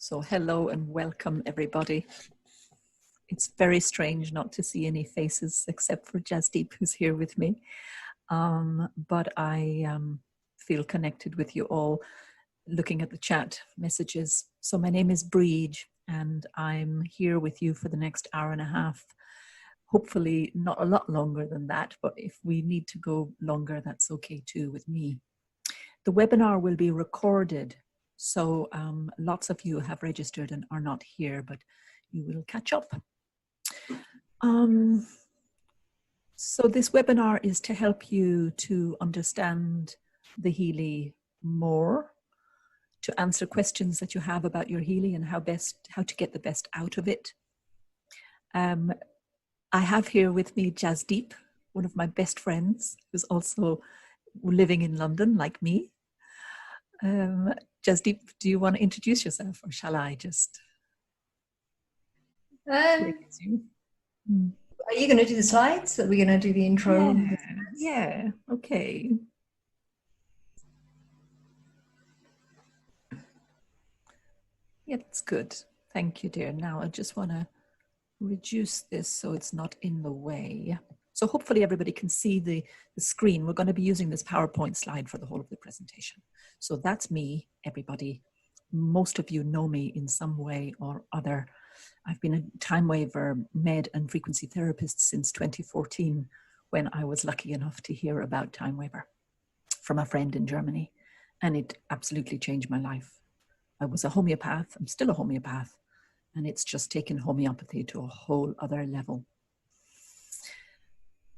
So hello and welcome everybody. It's very strange not to see any faces except for Jasdeep, who's here with me. But I feel connected with you all looking at the chat messages. So my name is Brid and I'm here with you for the next hour and a half. Hopefully not a lot longer than that, but if we need to go longer, that's okay too with me. The webinar will be recorded. So lots of you have registered and are not here, but you will catch up. So this webinar is to help you to understand the Healy more, to answer questions that you have about your Healy and how to get the best out of it. I have here with me Jasdeep, one of my best friends, who's also living in London like me. Jasdeep, do you want to introduce yourself, or shall I just? Are you going to do the slides? Are we going to do the intro? Yeah. Okay. Yeah, that's good. Thank you, dear. Now I just want to reduce this so it's not in the way. So hopefully everybody can see the screen. We're going to be using this PowerPoint slide for the whole of the presentation. So that's me, everybody. Most of you know me in some way or other. I've been a time waver med and frequency therapist since 2014, when I was lucky enough to hear about time waver from a friend in Germany. And it absolutely changed my life. I was a homeopath. I'm still a homeopath. And it's just taken homeopathy to a whole other level.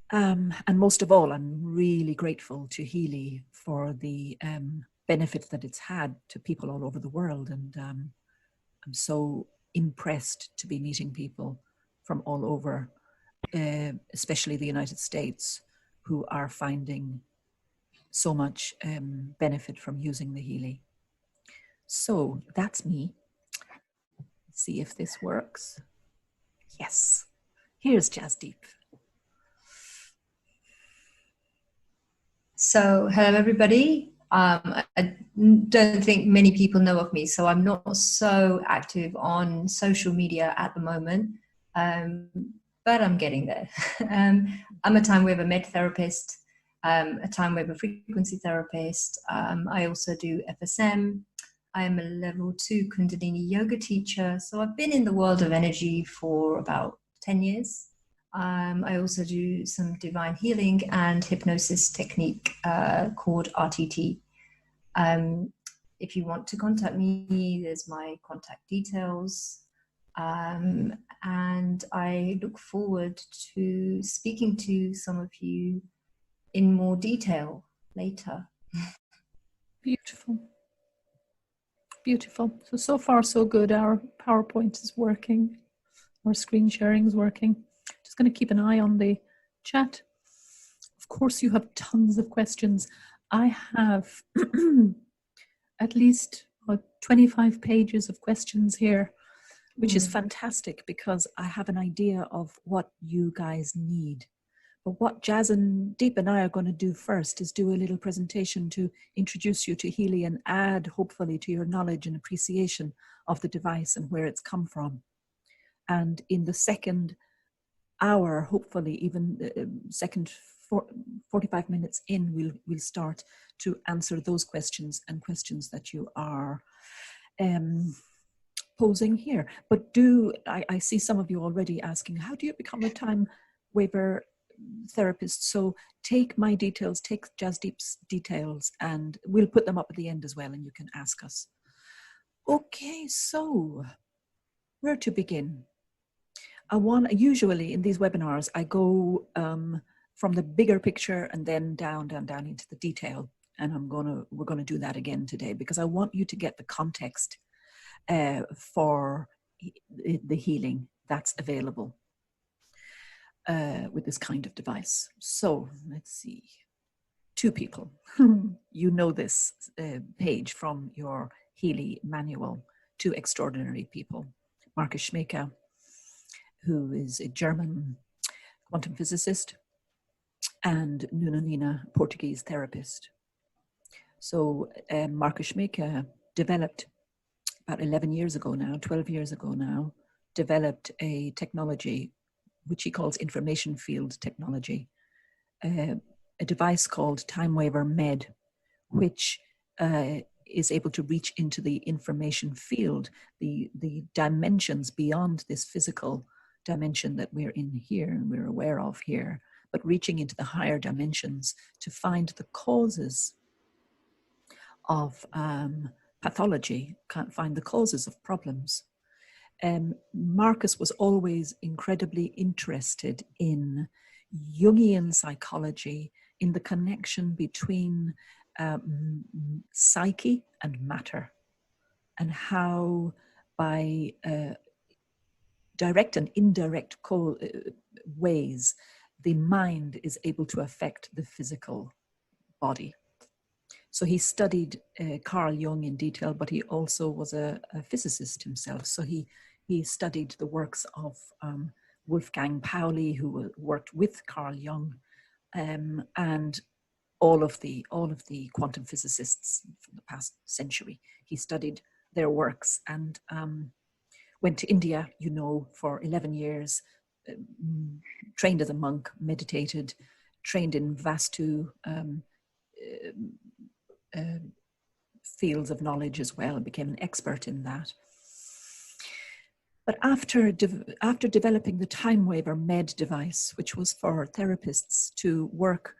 And most of all, I'm really grateful to Healy for the benefit that it's had to people all over the world. And I'm so impressed to be meeting people from all over, especially the United States, who are finding so much benefit from using the Healy. So that's me. Let's see if this works. Yes. Here's Jasdeep. So, hello everybody. I don't think many people know of me, so I'm not so active on social media at the moment, but I'm getting there. I'm a time waver med therapist, a time waver frequency therapist. I also do FSM. I am a level 2 Kundalini yoga teacher. So I've been in the world of energy for about 10 years. I also do some divine healing and hypnosis technique called RTT. If you want to contact me, there's my contact details. And I look forward to speaking to some of you in more detail later. Beautiful. Beautiful. So far so good. Our PowerPoint is working. Our screen sharing is working. Just going to keep an eye on the chat. Of course, you have tons of questions. I have at least 25 pages of questions here, which is fantastic because I have an idea of what you guys need. But what Jazz and Deep and I are going to do first is do a little presentation to introduce you to Healy and add, hopefully, to your knowledge and appreciation of the device and where it's come from. And in the second hour, hopefully even the second 45 minutes in, we'll start to answer those questions and questions that you are posing here. But I see some of you already asking, how do you become a time waver therapist? So take my details, take Jasdeep's details, and we'll put them up at the end as well, and you can ask us. Okay, so where to begin? Usually in these webinars, I go from the bigger picture and then down into the detail. And we're gonna do that again today because I want you to get the context for the healing that's available with this kind of device. So let's see. 2 people. You know this page from your Healy manual. 2 extraordinary people. Marcus Schmeke, who is a German quantum physicist, and Nuno Nina, Portuguese therapist. So Marcus Schmeke developed about 11 years ago now, 12 years ago now, developed a technology which he calls information field technology, a device called Time Waver Med, which is able to reach into the information field, the dimensions beyond this physical dimension that we're in here and we're aware of here, but reaching into the higher dimensions to find the causes of pathology, can't find the causes of problems. Marcus was always incredibly interested in Jungian psychology, in the connection between psyche and matter, and how by direct and indirect ways the mind is able to affect the physical body. So he studied Carl Jung in detail, but he also was a physicist himself. So he studied the works of Wolfgang Pauli, who worked with Carl Jung, and all of the quantum physicists from the past century. He studied their works and went to India, for 11 years, trained as a monk, meditated, trained in Vastu fields of knowledge as well, and became an expert in that. But after developing the Time Waver Med device, which was for therapists to work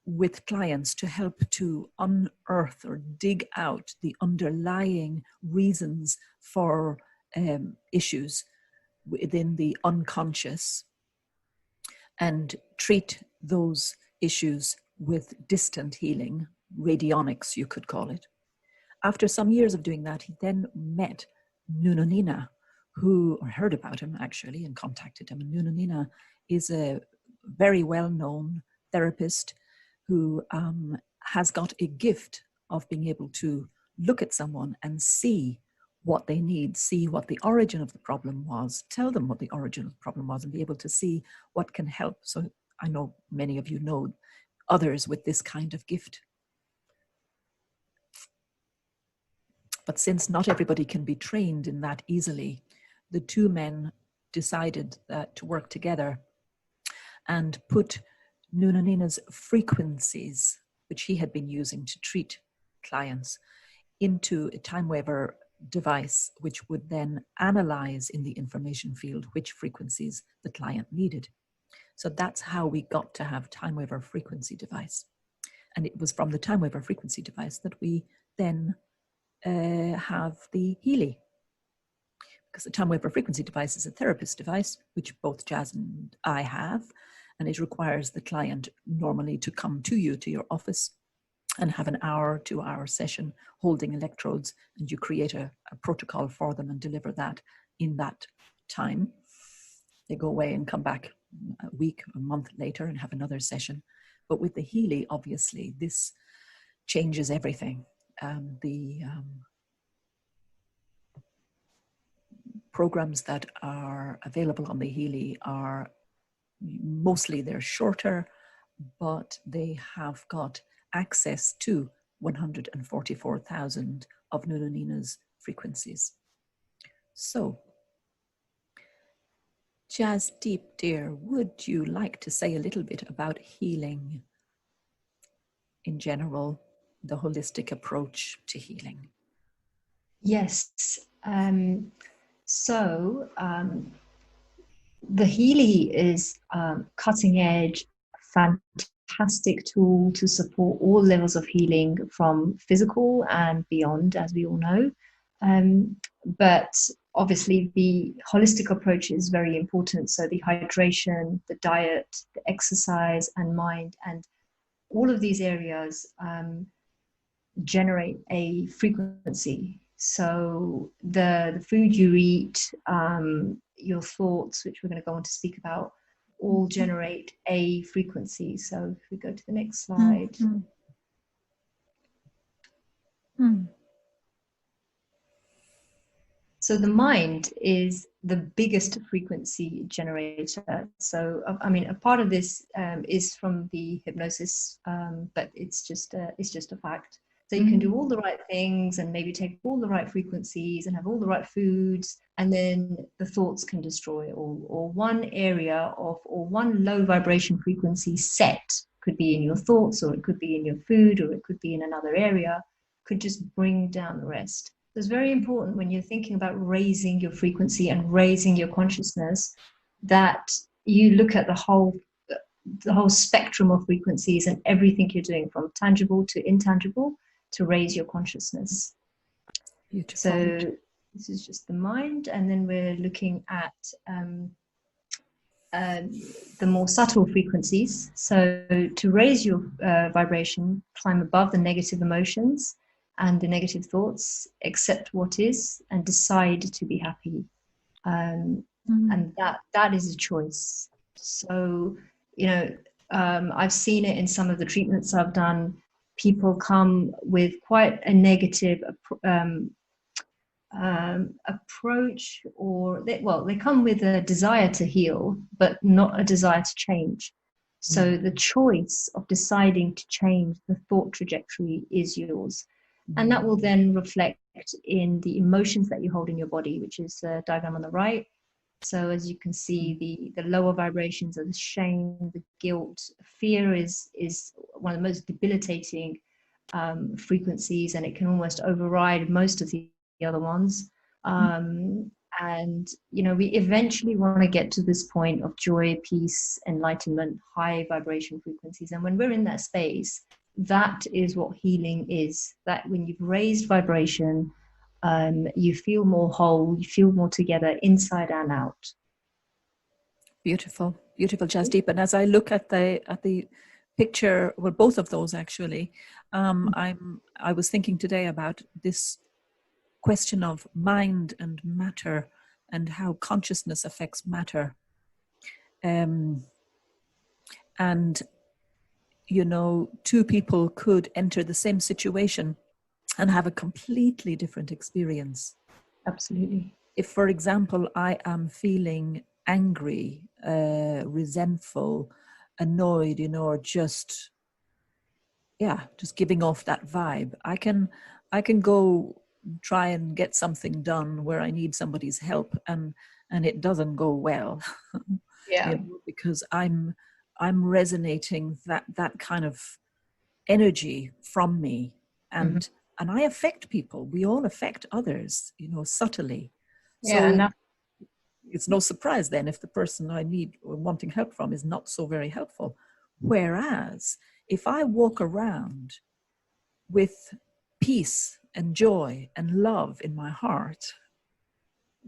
with clients to help to unearth or dig out the underlying reasons for issues within the unconscious and treat those issues with distant healing, radionics you could call it. After some years of doing that, he then met Nuno Nina, who heard about him actually and contacted him. And Nuno Nina is a very well-known therapist who has got a gift of being able to look at someone and see what they need, see what the origin of the problem was, tell them what the origin of the problem was, and be able to see what can help. So I know many of you know others with this kind of gift. But since not everybody can be trained in that easily, the two men decided to work together and put Nuno Nina's frequencies, which he had been using to treat clients, into a Time Waver device, which would then analyze in the information field which frequencies the client needed. So that's how we got to have Time Waver frequency device. And it was from the Time Waver frequency device that we then have the Healy. Because the Time Waver frequency device is a therapist device, which both Jazz and I have, and it requires the client normally to come to you, to your office, and have an hour, 2-hour session holding electrodes, and you create a protocol for them and deliver that in that time. They go away and come back a week, a month later and have another session. But with the Healy, obviously, this changes everything. The programs that are available on the Healy are mostly they're shorter, but they have got access to 144,000 of Nuno Nina's frequencies. So, Jasdeep, dear, would you like to say a little bit about healing in general, the holistic approach to healing? Yes. The Healy is cutting edge, fantastic tool to support all levels of healing from physical and beyond, as we all know. But obviously the holistic approach is very important. So the hydration, the diet, the exercise and mind, and all of these areas generate a frequency. So the food you eat, your thoughts, which we're going to go on to speak about, all generate a frequency. So if we go to the next slide. So the mind is the biggest frequency generator. So, I mean, a part of this is from the hypnosis, but it's just a fact. So you can do all the right things and maybe take all the right frequencies and have all the right foods, and then the thoughts can destroy it all. Or one area of, or one low vibration frequency set, could be in your thoughts, or it could be in your food, or it could be in another area, could just bring down the rest. So it's very important when you're thinking about raising your frequency and raising your consciousness, that you look at the whole spectrum of frequencies and everything you're doing, from tangible to intangible, to raise your consciousness. Beautiful. So this is just the mind, and then we're looking at the more subtle frequencies. So to raise your vibration, climb above the negative emotions and the negative thoughts, accept what is, and decide to be happy. And that is a choice. So, you know, I've seen it in some of the treatments I've done. People come with quite a negative approach, or they come with a desire to heal, but not a desire to change. So the choice of deciding to change the thought trajectory is yours. And that will then reflect in the emotions that you hold in your body, which is the diagram on the right. So as you can see, the lower vibrations are the shame, the guilt. Fear is one of the most debilitating frequencies, and it can almost override most of the other ones. And, you know, we eventually want to get to this point of joy, peace, enlightenment, high vibration frequencies. And when we're in that space, that is what healing is. That when you've raised vibration, you feel more whole, you feel more together inside and out. Beautiful, beautiful, Jasdeep. And as I look at the picture, well, both of those actually, I was thinking today about this question of mind and matter, and how consciousness affects matter. And you know, two people could enter the same situation and have a completely different experience. Absolutely. If, for example, I am feeling angry, resentful, annoyed, you know, or just giving off that vibe, I can go try and get something done where I need somebody's help, and it doesn't go well. Yeah. You know, because I'm resonating that kind of energy from me, and I affect people. We all affect others, you know, subtly. Yeah, so it's no surprise then if the person I need or wanting help from is not so very helpful. Whereas if I walk around with peace and joy and love in my heart,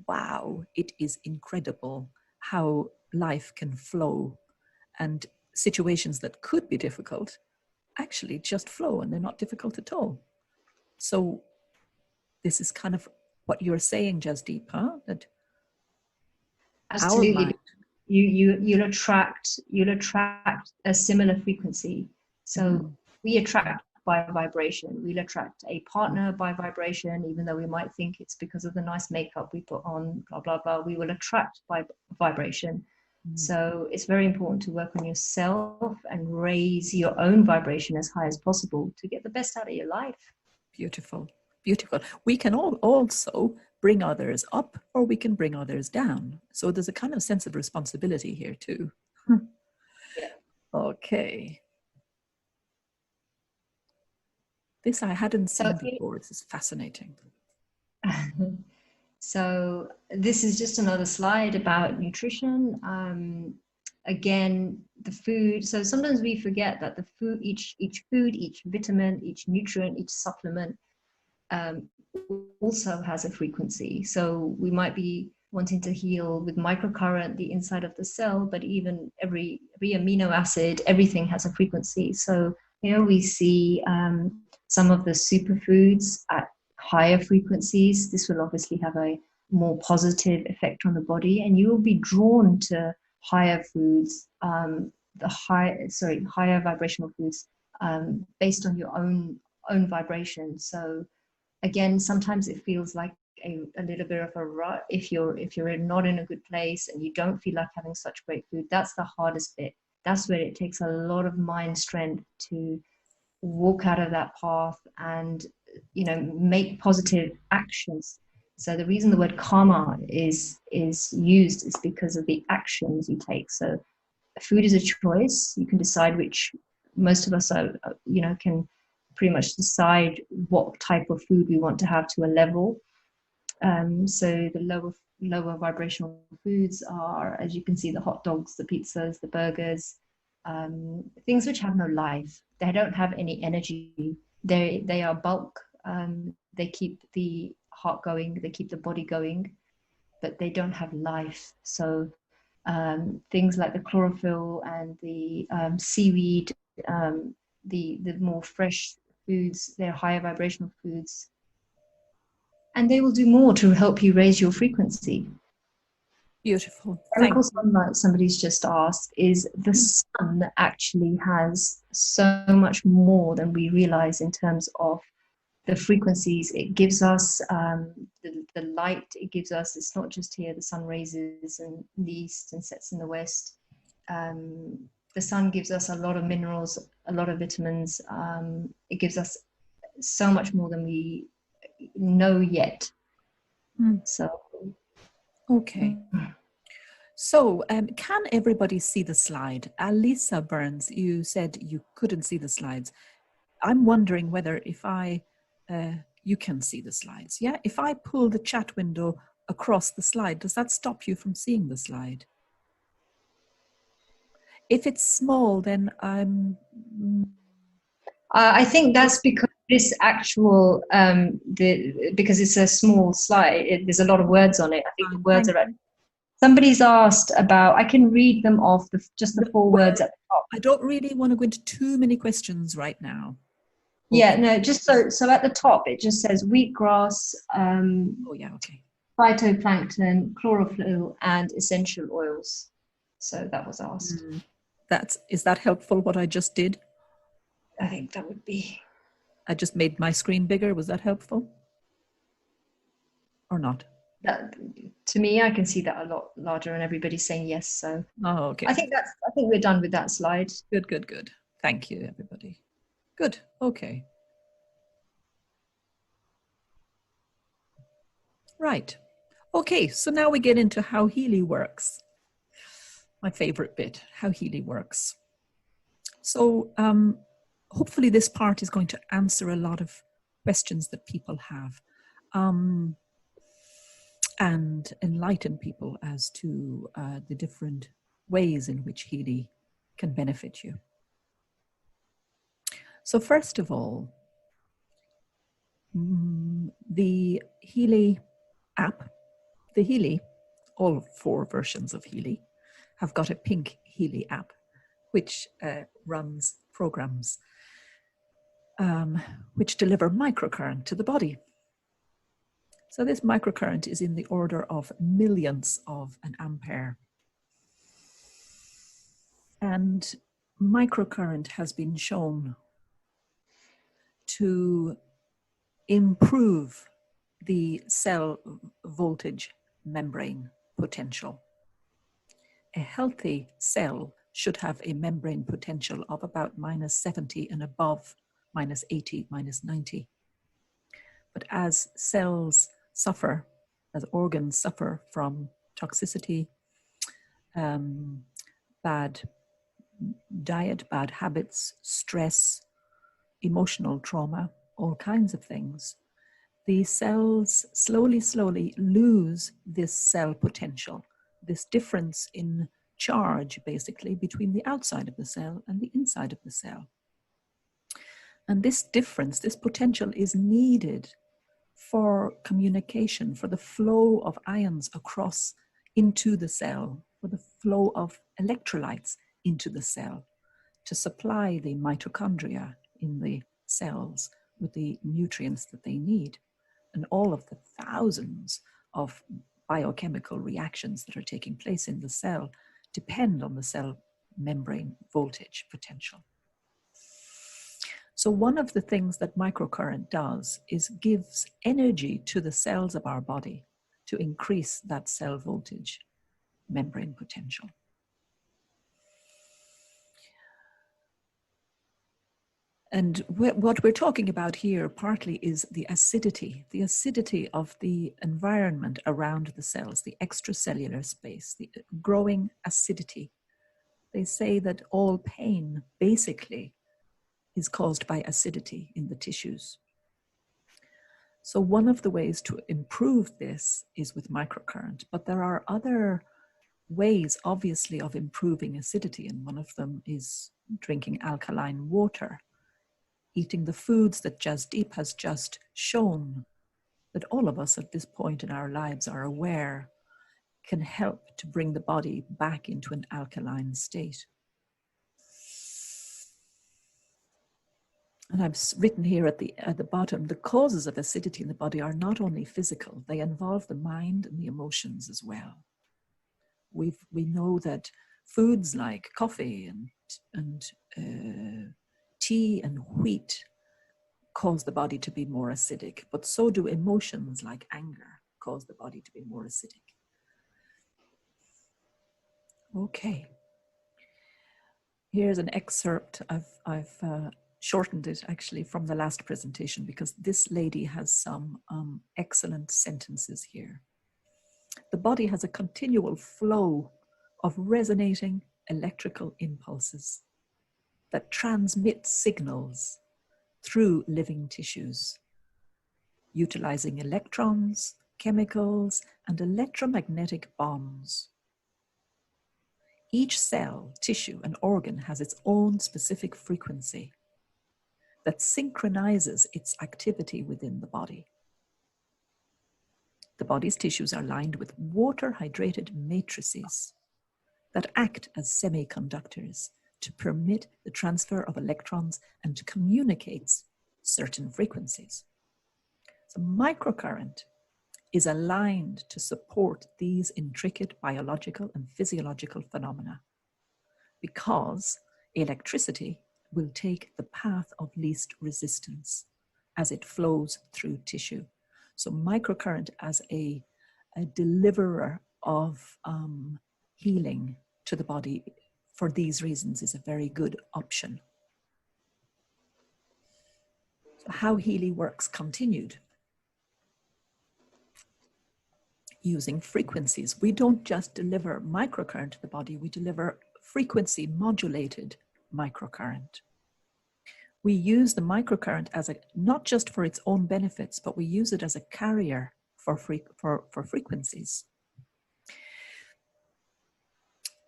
wow, it is incredible how life can flow, and situations that could be difficult actually just flow, and they're not difficult at all. So this is kind of what you're saying, Jasdeep, huh? That absolutely. our mind, You'll attract a similar frequency. So we attract by vibration. We'll attract a partner by vibration, even though we might think it's because of the nice makeup we put on, blah blah blah. We will attract by vibration. So it's very important to work on yourself and raise your own vibration as high as possible to get the best out of your life. Beautiful, beautiful. We can all also bring others up, or we can bring others down. So there's a kind of sense of responsibility here too. Yeah. Okay. This I hadn't seen before. This is fascinating. So this is just another slide about nutrition. Again, the food. So sometimes we forget that the food, each food, each vitamin, each nutrient, each supplement also has a frequency. So we might be wanting to heal with microcurrent the inside of the cell, but even every amino acid, everything has a frequency. So, you know, we see some of the superfoods at higher frequencies. This will obviously have a more positive effect on the body, and you will be drawn to higher foods, higher vibrational foods, based on your own vibration. So again, sometimes it feels like a little bit of a rut if you're not in a good place and you don't feel like having such great food. That's the hardest bit. That's where it takes a lot of mind strength to walk out of that path and, make positive actions. So the reason the word karma is used is because of the actions you take. So food is a choice. You can decide which. Most of us are, can pretty much decide what type of food we want to have to a level. So the lower vibrational foods are, as you can see, the hot dogs, the pizzas, the burgers, things which have no life. They don't have any energy. They are bulk. They keep the heart going. They keep the body going, but they don't have life. So things like the chlorophyll and the seaweed, the more fresh foods, they're higher vibrational foods, and they will do more to help you raise your frequency. Beautiful. Miracle sunlight, somebody's just asked, is the sun actually has so much more than we realize in terms of the frequencies it gives us, the light it gives us. It's not just here, the sun raises in the east and sets in the west. The sun gives us a lot of minerals, a lot of vitamins. It gives us so much more than we know yet. So, okay. So, can everybody see the slide? Alisa Burns, you said you couldn't see the slides. I'm wondering whether if you can see the slides. Yeah, if I pull the chat window across the slide, does that stop you from seeing the slide? If it's small, then I'm... I think that's because this actual, because it's a small slide, there's a lot of words on it. I think the words are... Somebody's asked about, I can read them off, just the 4 words at the top. I don't really want to go into too many questions right now. Yeah, no, just so at the top, it just says wheatgrass, oh yeah, okay. phytoplankton, chlorophyll, and essential oils. So that was asked. Is that helpful, what I just did? I think that would be. I just made my screen bigger. Was that helpful? Or not? That, to me, I can see that a lot larger, and everybody's saying yes. So okay. I think we're done with that slide. Good. Thank you, everybody. Good. Okay. Right. Okay. So now we get into how Healy works. My favorite bit, how Healy works. So hopefully this part is going to answer a lot of questions that people have. And enlighten people as to the different ways in which Healy can benefit you. So first of all, the Healy app, the Healy, all 4 versions of Healy, have got a pink Healy app, which runs programs which deliver microcurrent to the body. So this microcurrent is in the order of millionths of an ampere. And microcurrent has been shown to improve the cell voltage membrane potential. A healthy cell should have a membrane potential of about -70 and above -80, -90. But as cells suffer, as organs suffer from toxicity, bad diet, bad habits, stress, emotional trauma, all kinds of things, the cells slowly lose this cell potential, this difference in charge, basically, between the outside of the cell and the inside of the cell. And this difference, this potential is needed for communication, for the flow of ions across into the cell, for the flow of electrolytes into the cell, to supply the mitochondria in the cells with the nutrients that they need. And all of the thousands of biochemical reactions that are taking place in the cell depend on the cell membrane voltage potential. So one of the things that microcurrent does is gives energy to the cells of our body to increase that cell voltage membrane potential. And what we're talking about here partly is the acidity of the environment around the cells, the extracellular space, the growing acidity. They say that all pain basically is caused by acidity in the tissues. So one of the ways to improve this is with microcurrent, but there are other ways, obviously, of improving acidity, and one of them is drinking alkaline water, eating the foods that Jasdeep has just shown that all of us at this point in our lives are aware can help to bring the body back into an alkaline state. And I've written here at the bottom, the causes of acidity in the body are not only physical, they involve the mind and the emotions as well. We know that foods like coffee and tea and wheat cause the body to be more acidic, but so do emotions like anger cause the body to be more acidic. Okay. Here's an excerpt. I've shortened it actually from the last presentation because this lady has some excellent sentences here. The body has a continual flow of resonating electrical impulses that transmit signals through living tissues, utilizing electrons, chemicals, and electromagnetic bonds. Each cell, tissue, and organ has its own specific frequency that synchronizes its activity within the body. The body's tissues are lined with water-hydrated matrices that act as semiconductors to permit the transfer of electrons and to communicate certain frequencies. So microcurrent is aligned to support these intricate biological and physiological phenomena because electricity will take the path of least resistance as it flows through tissue. So microcurrent as a deliverer of healing to the body for these reasons is a very good option. So how Healy works continued. Using frequencies. We don't just deliver microcurrent to the body, we deliver frequency modulated microcurrent. We use the microcurrent as not just for its own benefits, but we use it as a carrier for frequencies.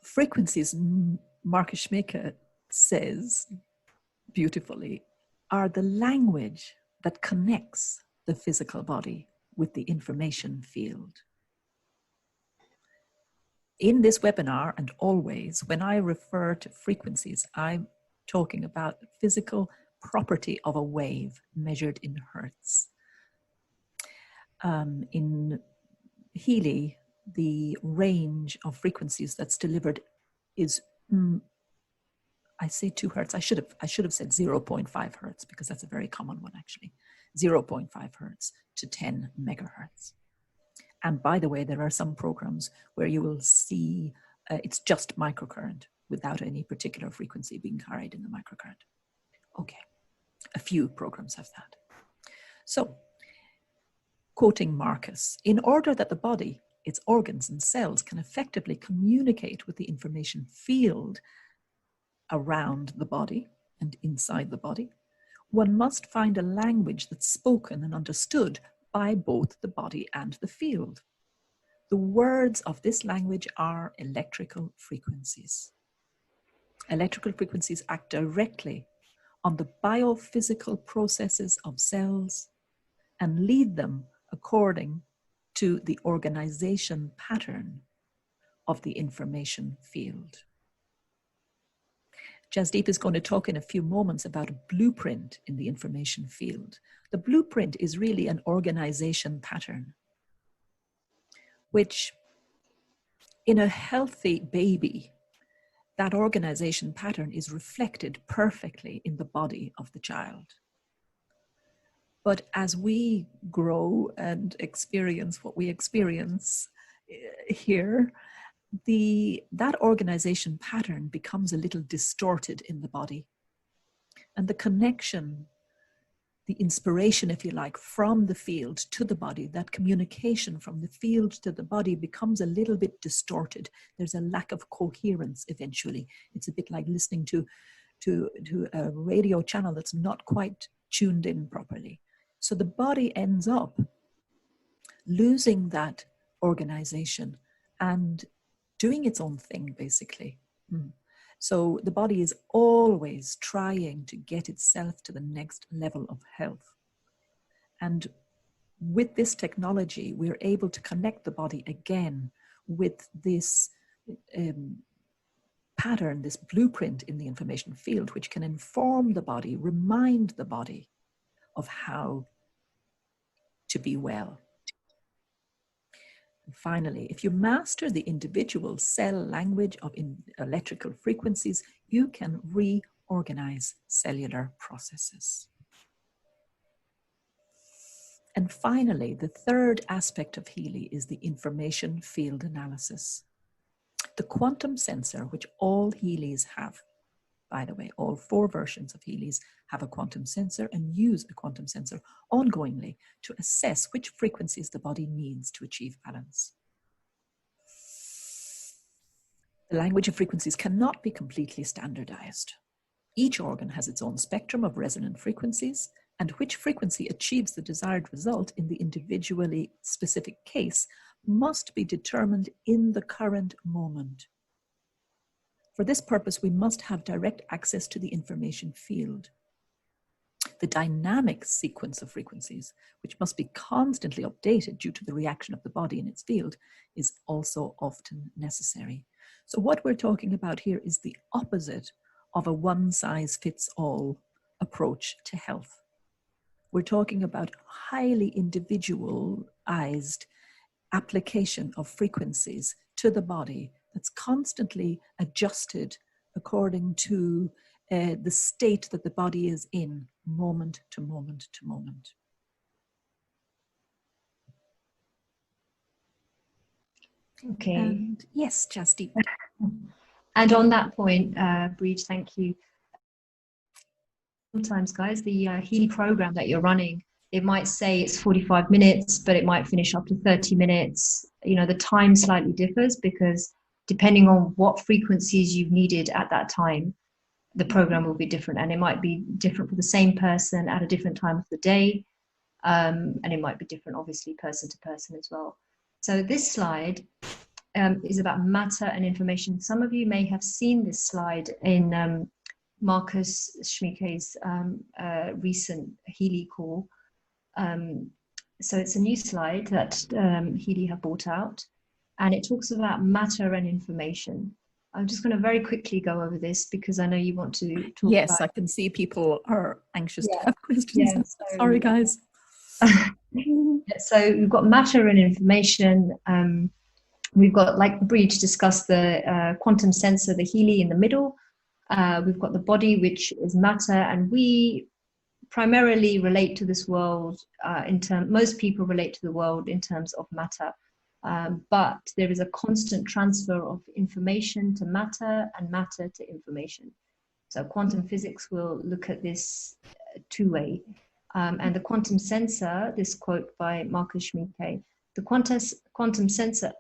Frequencies, Marcus Schmeke says beautifully, are the language that connects the physical body with the information field. In this webinar, and always, when I refer to frequencies, I'm talking about the physical property of a wave measured in hertz. In Healy, the range of frequencies that's delivered is, I say 2 hertz. I should have said 0.5 hertz because that's a very common one actually. 0.5 hertz to 10 megahertz. And by the way, there are some programs where you will see it's just microcurrent without any particular frequency being carried in the microcurrent. Okay, a few programs have that. So, quoting Marcus, in order that the body, its organs and cells can effectively communicate with the information field around the body and inside the body, one must find a language that's spoken and understood by both the body and the field. The words of this language are electrical frequencies. Electrical frequencies act directly on the biophysical processes of cells and lead them according to the organization pattern of the information field. Jasdeep is going to talk in a few moments about a blueprint in the information field. The blueprint is really an organization pattern, which in a healthy baby, that organization pattern is reflected perfectly in the body of the child. But as we grow and experience what we experience here, that organization pattern becomes a little distorted in the body. And the connection, the inspiration, if you like, from the field to the body, that communication from the field to the body becomes a little bit distorted. There's a lack of coherence eventually. It's a bit like listening to a radio channel that's not quite tuned in properly. So the body ends up losing that organization and doing its own thing, basically. So the body is always trying to get itself to the next level of health. And with this technology, we're able to connect the body again with this pattern, this blueprint in the information field, which can inform the body, remind the body of how to be well. And finally, if you master the individual cell language of electrical frequencies, you can reorganize cellular processes. And finally, the third aspect of Healy is the information field analysis. The quantum sensor, which all Healys have, by the way, all 4 versions of Healys have a quantum sensor and use a quantum sensor ongoingly to assess which frequencies the body needs to achieve balance. The language of frequencies cannot be completely standardized. Each organ has its own spectrum of resonant frequencies, and which frequency achieves the desired result in the individually specific case must be determined in the current moment. For this purpose, we must have direct access to the information field. The dynamic sequence of frequencies, which must be constantly updated due to the reaction of the body in its field, is also often necessary. So what we're talking about here is the opposite of a one-size-fits-all approach to health. We're talking about highly individualized application of frequencies to the body that's constantly adjusted according to the state that the body is in, moment to moment to moment. Okay. And yes, Jasdeep. And on that point, Brid, thank you. Sometimes, guys, the Healy program that you're running, it might say it's 45 minutes, but it might finish after 30 minutes. You know, the time slightly differs because depending on what frequencies you've needed at that time, the program will be different, and it might be different for the same person at a different time of the day. And it might be different, obviously, person to person as well. So this slide is about matter and information. Some of you may have seen this slide in Marcus Schmike's recent Healy call. So it's a new slide that Healy have brought out, and it talks about matter and information. I'm just going to very quickly go over this because I know you want to talk yes, about. I can see people are anxious to have questions. Yeah, so, sorry, guys. So we've got matter and information. We've got, like Brid discussed, the quantum sensor, the Healy in the middle. We've got the body, which is matter, and we primarily relate to this world most people relate to the world in terms of matter. But there is a constant transfer of information to matter and matter to information. So quantum physics will look at this two-way. And the quantum sensor, this quote by Marcus Schmike, the quantum sensor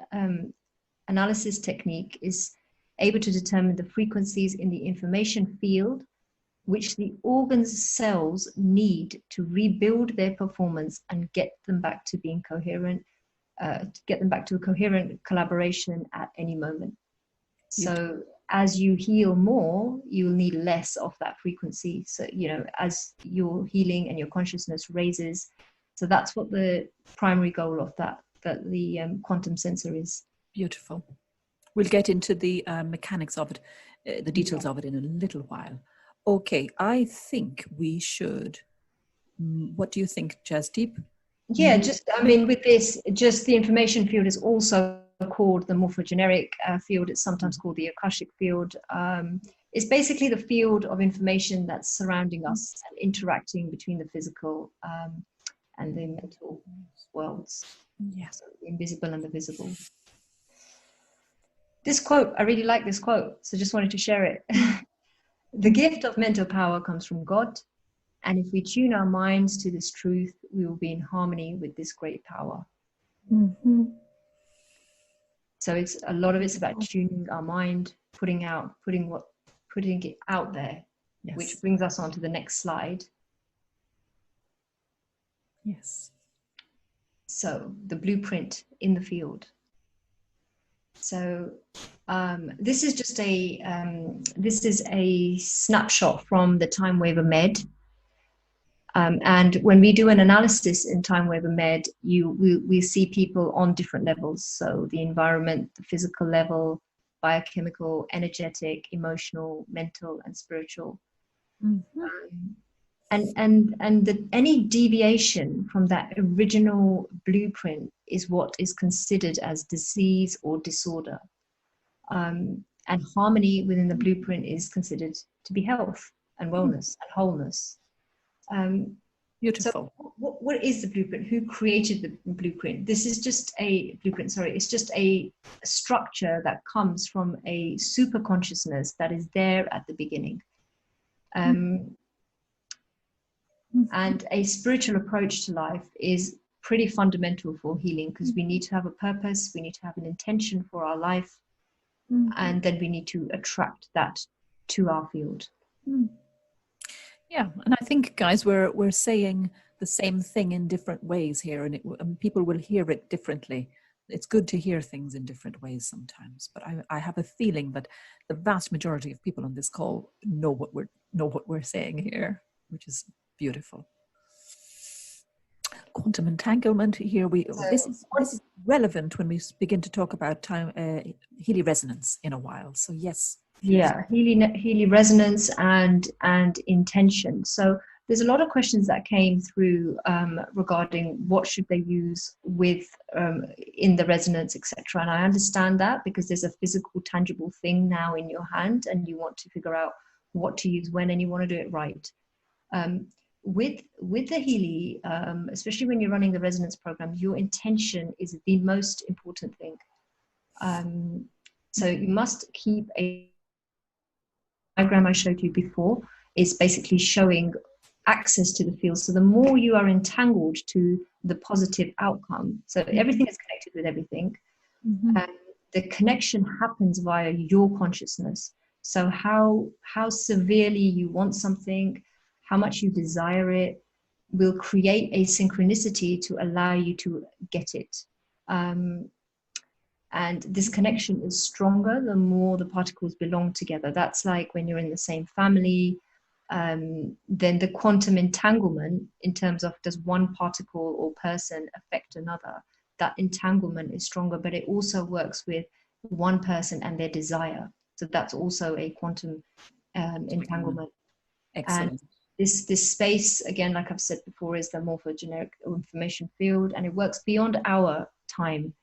analysis technique is able to determine the frequencies in the information field which the organ's cells need to rebuild their performance and get them back to being coherent, to get them back to a coherent collaboration at any moment. So as you heal more, you'll need less of that frequency. So, you know, as your healing and your consciousness raises. So that's what the primary goal of that the quantum sensor is. Beautiful. We'll get into the mechanics of it, the details of it in a little while. Okay, I think we should. What do you think, Jasdeep? Yeah, just, I mean, with this, just the information field is also called the morphogeneric field. It's sometimes called the Akashic field. It's basically the field of information that's surrounding us and interacting between the physical and the mental worlds. Yes. So the invisible and the visible. This quote, I really like this quote, so just wanted to share it. The gift of mental power comes from God. And if we tune our minds to this truth, we will be in harmony with this great power. Mm-hmm. So it's a lot of it's about tuning our mind, putting it out there, Yes. which brings us on to the next slide. Yes. So the blueprint in the field. So this is just a snapshot from the Time Waver Med. And when we do an analysis in Time Waver Med, we see people on different levels. So the environment, the physical level, biochemical, energetic, emotional, mental, and spiritual. Mm-hmm. Any deviation from that original blueprint is what is considered as disease or disorder. And harmony within the blueprint is considered to be health and wellness and wholeness. Beautiful. So what is the blueprint? Who created the blueprint? This is just a blueprint, sorry, it's just a structure that comes from a super consciousness that is there at the beginning. And a spiritual approach to life is pretty fundamental for healing, because we need to have a purpose, we need to have an intention for our life, and then we need to attract that to our field. Yeah, and I think, guys, we're saying the same thing in different ways here, and people will hear it differently. It's good to hear things in different ways sometimes, but I have a feeling that the vast majority of people on this call know what we're saying here, which is beautiful. Quantum entanglement here. This is relevant when we begin to talk about Healy resonance in a while. So yes. Yeah, Healy resonance and intention. So there's a lot of questions that came through regarding what should they use with in the resonance, etc. And I understand that, because there's a physical, tangible thing now in your hand, and you want to figure out what to use when, and you want to do it right. With the Healy, especially when you're running the resonance program, your intention is the most important thing. So you must keep a diagram I showed you before is basically showing access to the field. So the more you are entangled to the positive outcome, so everything is connected with everything, the connection happens via your consciousness. So how severely you want something, how much you desire it, will create a synchronicity to allow you to get it. And this connection is stronger the more the particles belong together. That's like when you're in the same family, then the quantum entanglement in terms of does one particle or person affect another, that entanglement is stronger, but it also works with one person and their desire. So that's also a quantum entanglement. Excellent. And this space, again, like I've said before, is the morphogeneric information field, and it works beyond our time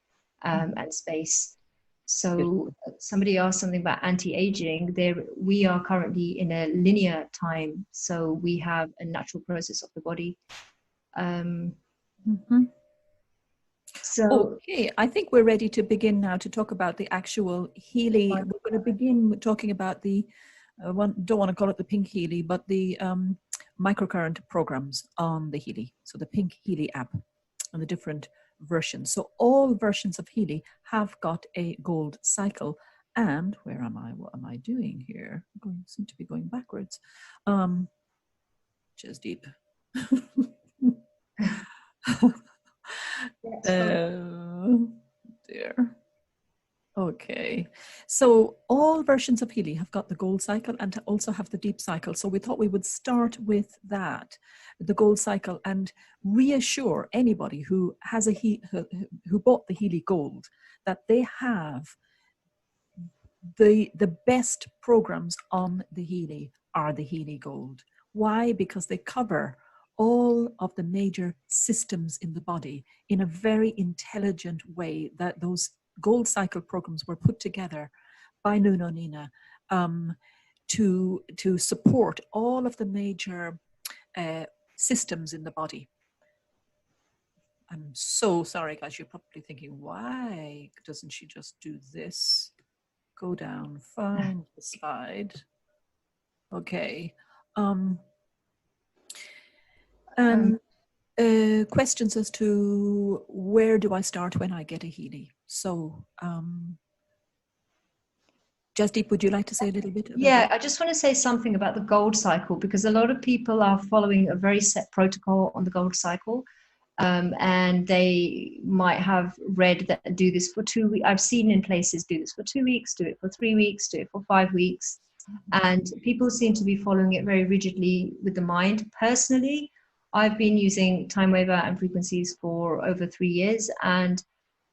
and space. So somebody asked something about anti-aging. We are currently in a linear time, so we have a natural process of the body. So okay, I think we're ready to begin now to talk about the actual Healy. We're going to begin talking about the don't want to call it the pink Healy, but the microcurrent programs on the Healy. So the pink Healy app and the different versions. So all versions of Healy have got a gold cycle. And where am I? What am I doing here? Seem to be going backwards. Jasdeep. Dear. Okay, so all versions of Healy have got the gold cycle and also have the deep cycle. So we thought we would start with that, the gold cycle, and reassure anybody who has who bought the Healy Gold that they have the best programs on the Healy are the Healy Gold. Why? Because they cover all of the major systems in the body in a very intelligent way. That those gold cycle programs were put together by Nuno Nina to support all of the major systems in the body. I'm so sorry, guys. You're probably thinking, why doesn't she just do this? Go down, find the slide. Okay. And questions as to where do I start when I get a Healy? So, Jasdeep, would you like to say a little bit about Yeah, that? I just want to say something about the gold cycle, because a lot of people are following a very set protocol on the gold cycle. And they might have read that do this for 2 weeks. I've seen in places do this for 2 weeks, do it for 3 weeks, do it for 5 weeks. And people seem to be following it very rigidly with the mind. Personally, I've been using time waiver and frequencies for over 3 years, and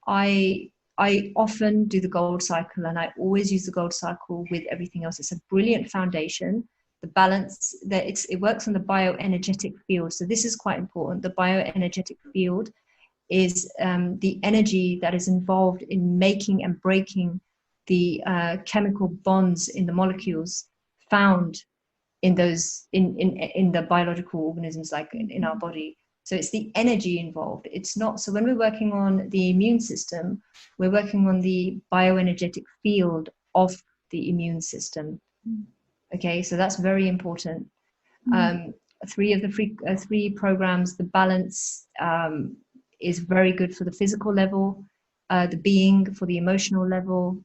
I I often do the gold cycle, and I always use the gold cycle with everything else. It's a brilliant foundation. The balance that it works on the bioenergetic field. So this is quite important. The bioenergetic field is the energy that is involved in making and breaking the chemical bonds in the molecules found in those in the biological organisms, like in our body. So it's the energy involved. It's not, so when we're working on the immune system, we're working on the bioenergetic field of the immune system. Okay, so that's very important. Three programs, the balance is very good for the physical level, the being for the emotional level,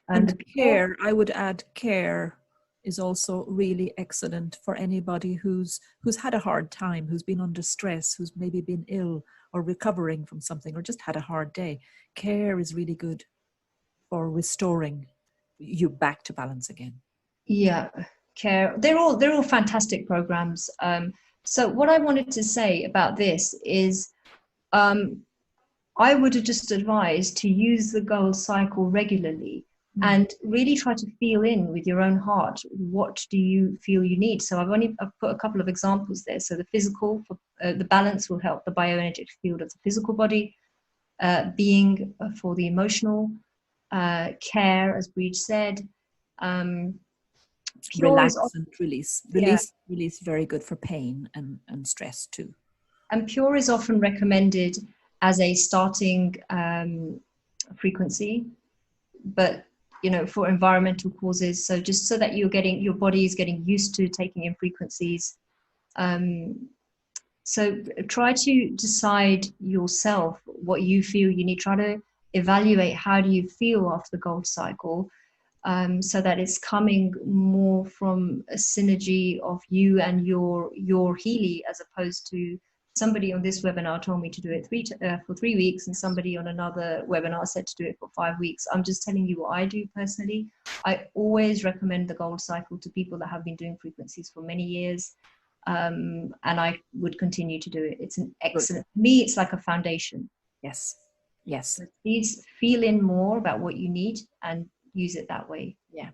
And the care, I would add, care is also really excellent for anybody who's had a hard time, who's been under stress, who's maybe been ill or recovering from something or just had a hard day. Care is really good for restoring you back to balance again. Yeah, care. They're all fantastic programs. So what I wanted to say about this is, I would have just advised to use the gold cycle regularly and really try to feel in with your own heart. What do you feel you need? So I've put a couple of examples there. So the physical, the balance will help the bioenergetic field of the physical body, being for the emotional, care, as Brid said. Pure Relax is and release. yeah. Release very good for pain and stress too. And pure is often recommended as a starting frequency, but for environmental causes. So just so that your body is getting used to taking in frequencies. So try to decide yourself what you feel you need. Try to evaluate how do you feel after the gold cycle, so that it's coming more from a synergy of you and your Healy, as opposed to somebody on this webinar told me to do it for 3 weeks, and somebody on another webinar said to do it for 5 weeks. I'm just telling you what I do personally. I always recommend the gold cycle to people that have been doing frequencies for many years, and I would continue to do it. It's an excellent, for me, it's like a foundation. Yes. So please feel in more about what you need and use it that way. Yeah.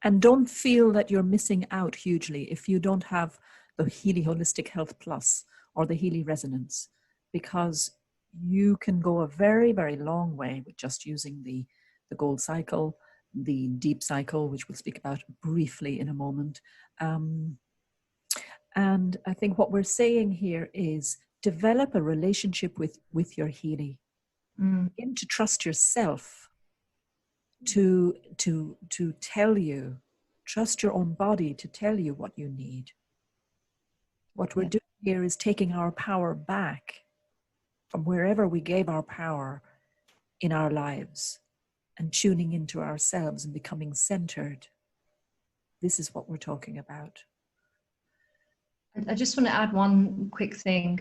And don't feel that you're missing out hugely if you don't have the Healy Holistic Health Plus or the Healy Resonance, because you can go a very, very long way with just using the gold cycle, the deep cycle, which we'll speak about briefly in a moment. And I think what we're saying here is develop a relationship with your Healy. Begin to trust yourself to tell you, trust your own body to tell you what you need. What we're doing here is taking our power back from wherever we gave our power in our lives and tuning into ourselves and becoming centered. This is what we're talking about. I just want to add one quick thing.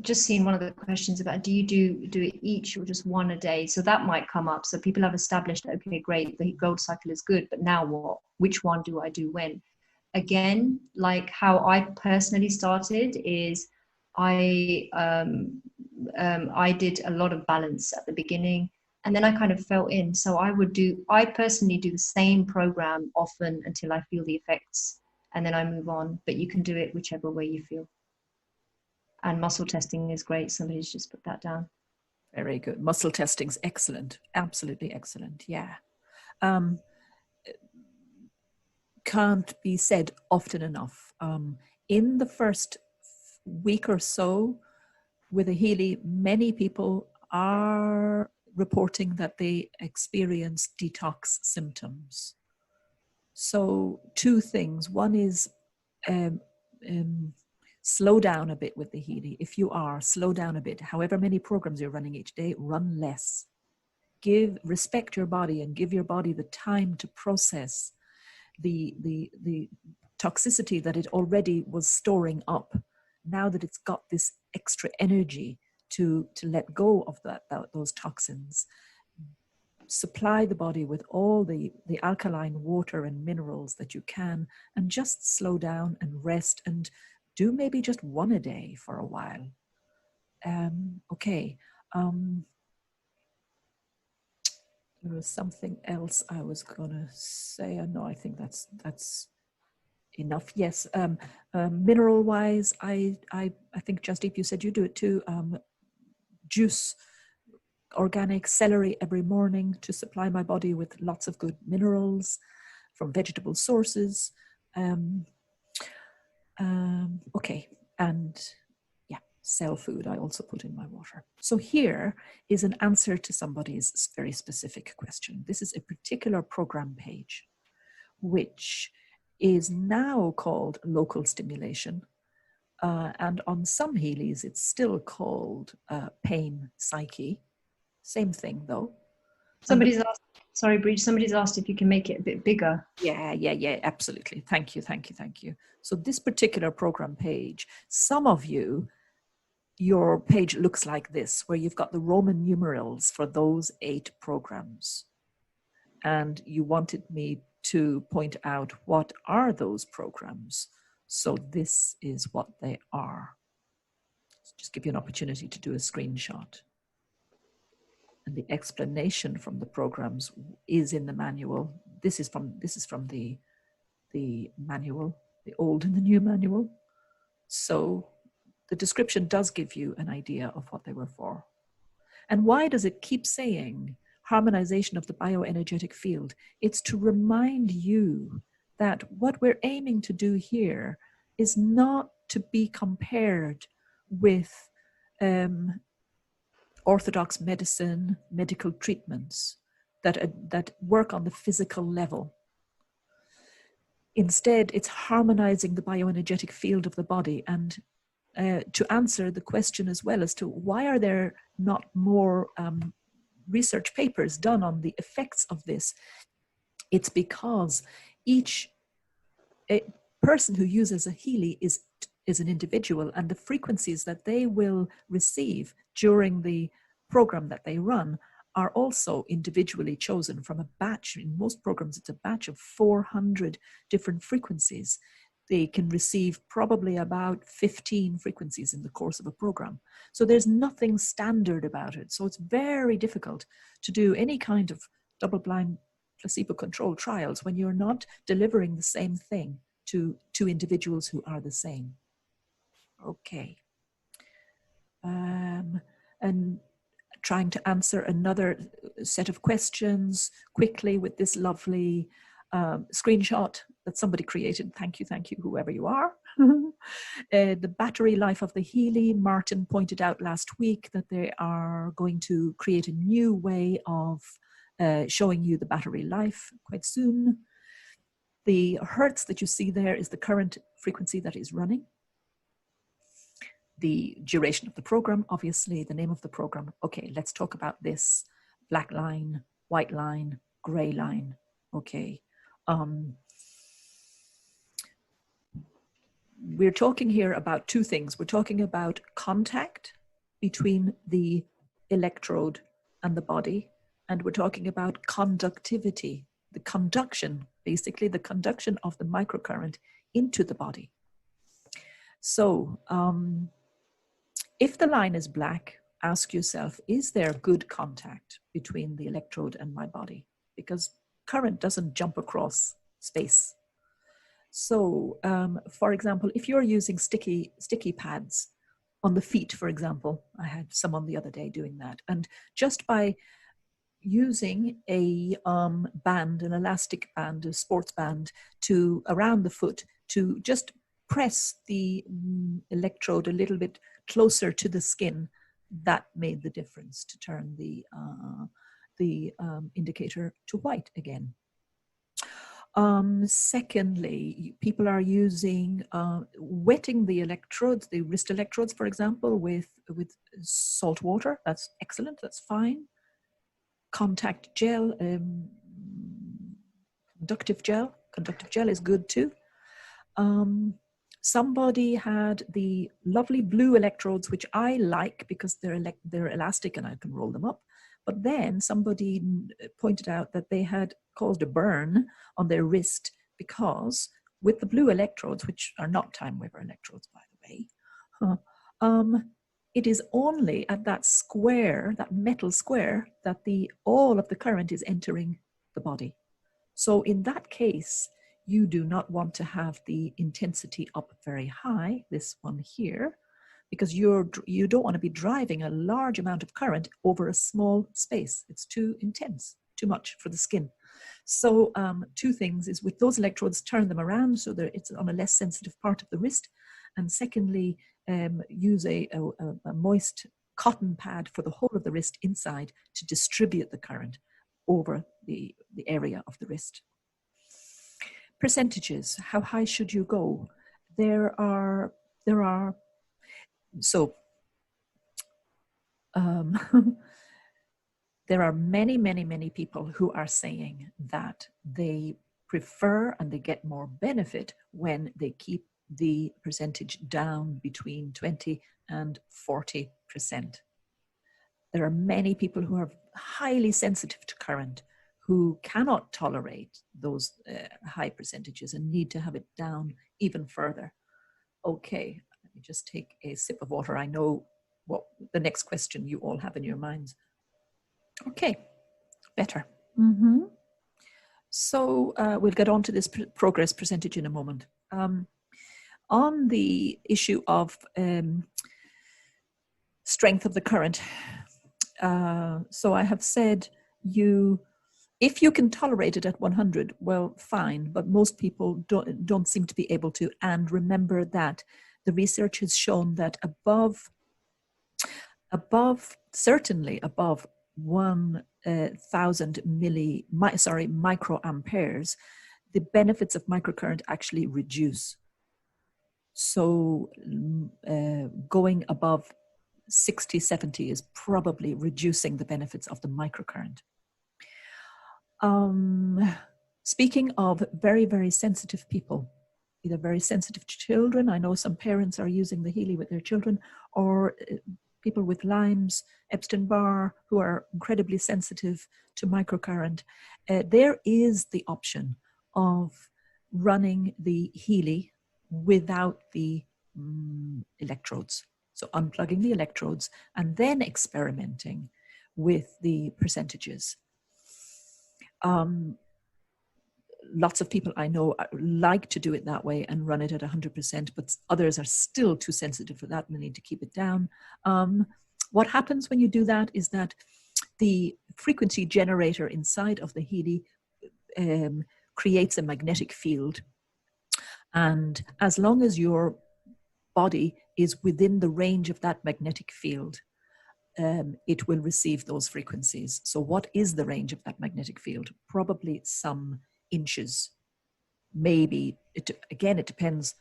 Just seeing one of the questions about, do you do it each or just one a day? So that might come up. So people have established, okay, great, the gold cycle is good, but now what? Which one do I do when? Again, like how I personally started is I did a lot of balance at the beginning, and then I kind of fell in. So I personally do the same program often until I feel the effects, and then I move on. But you can do it whichever way you feel. And muscle testing is great. Somebody's just put that down. Very good. Muscle testing's excellent. Absolutely excellent. Yeah. Can't be said often enough. In the first week or so with a Healy, many people are reporting that they experience detox symptoms. So two things. One is slow down a bit with the Healy. If you are, slow down a bit. However many programs you're running each day, run less. Respect your body and give your body the time to process the toxicity that it already was storing up. Now that it's got this extra energy to let go of those toxins, supply the body with all the alkaline water and minerals that you can, and just slow down and rest, and do maybe just one a day for a while. Okay. There was something else I was gonna say. No, I think that's enough. Yes. Mineral wise, I think Jasdeep, you said you do it too. Juice, organic celery every morning to supply my body with lots of good minerals from vegetable sources. Okay, and yeah, cell food I also put in my water. So here is an answer to somebody's very specific question. This is a particular program page, which is now called local stimulation. And on some Healys, it's still called pain psyche. Same thing though. Somebody's asked, sorry, Brid, somebody's asked if you can make it a bit bigger. Yeah, absolutely. Thank you. So this particular program page, some of you, your page looks like this, where you've got the Roman numerals for those 8 programs. And you wanted me to point out what are those programs. So this is what they are. Just give you an opportunity to do a screenshot. And the explanation from the programs is in the manual. This is from the manual, the old and the new manual. So the description does give you an idea of what they were for. And why does it keep saying harmonization of the bioenergetic field? It's to remind you that what we're aiming to do here is not to be compared with orthodox medicine, medical treatments that work on the physical level. Instead, it's harmonizing the bioenergetic field of the body, and to answer the question as well as to why are there not more research papers done on the effects of this. It's because each person who uses a Healy is an individual, and the frequencies that they will receive during the program that they run are also individually chosen from a batch. In most programs, it's a batch of 400 different frequencies. They can receive probably about 15 frequencies in the course of a program. So there's nothing standard about it. So it's very difficult to do any kind of double-blind placebo-controlled trials when you're not delivering the same thing to individuals who are the same. Okay. And trying to answer another set of questions quickly with this lovely screenshot that somebody created. Thank you, whoever you are. The battery life of the Healy. Martin pointed out last week that they are going to create a new way of showing you the battery life quite soon. The hertz that you see there is the current frequency that is running. The duration of the program, obviously, the name of the program. Okay, let's talk about this. Black line, white line, gray line. Okay. We're talking here about 2 things. We're talking about contact between the electrode and the body, and we're talking about conductivity, the conduction, basically the conduction of the microcurrent into the body. So if the line is black, ask yourself, is there good contact between the electrode and my body? Because current doesn't jump across space. So, for example, if you're using sticky pads on the feet, for example, I had someone the other day doing that, and just by using a band, an elastic band, a sports band, to around the foot to just press the electrode a little bit closer to the skin, that made the difference to turn the indicator to white again. Secondly, people are using wetting the electrodes, the wrist electrodes, for example, with salt water. That's excellent. That's fine. Contact gel, conductive gel is good too. Somebody had the lovely blue electrodes, which I like because they're elastic and I can roll them up. But then somebody pointed out that they had caused a burn on their wrist because with the blue electrodes, which are not time waver electrodes, by the way, it is only at that square, that metal square, that all of the current is entering the body. So in that case, you do not want to have the intensity up very high, this one here, because you don't want to be driving a large amount of current over a small space. It's too intense, too much for the skin. So two things is with those electrodes, turn them around so that it's on a less sensitive part of the wrist. And secondly, use a moist cotton pad for the whole of the wrist inside to distribute the current over the area of the wrist. Percentages, how high should you go? There are many people who are saying that they prefer and they get more benefit when they keep the percentage down between 20 and 40%. There are many people who are highly sensitive to current who cannot tolerate those high percentages and need to have it down even further. Okay, let me just take a sip of water. I know what the next question you all have in your minds. Okay, better. Mm-hmm. So we'll get on to this progress percentage in a moment. On the issue of strength of the current, so I have said if you can tolerate it at 100, well, fine, but most people don't seem to be able to. And remember that the research has shown that certainly above 1,000 microamperes, the benefits of microcurrent actually reduce. So going above 60, 70 is probably reducing the benefits of the microcurrent. Speaking of very sensitive people, either very sensitive to children, I know some parents are using the Healy with their children, or people with Lyme's, Epstein-Barr, who are incredibly sensitive to microcurrent. There is the option of running the Healy without the electrodes. So unplugging the electrodes and then experimenting with the percentages. Lots of people I know like to do it that way and run it at 100%, but others are still too sensitive for that and they need to keep it down. What happens when you do that is that the frequency generator inside of the Healy creates a magnetic field. And as long as your body is within the range of that magnetic field, it will receive those frequencies. So what is the range of that magnetic field? Probably some inches. Maybe, it depends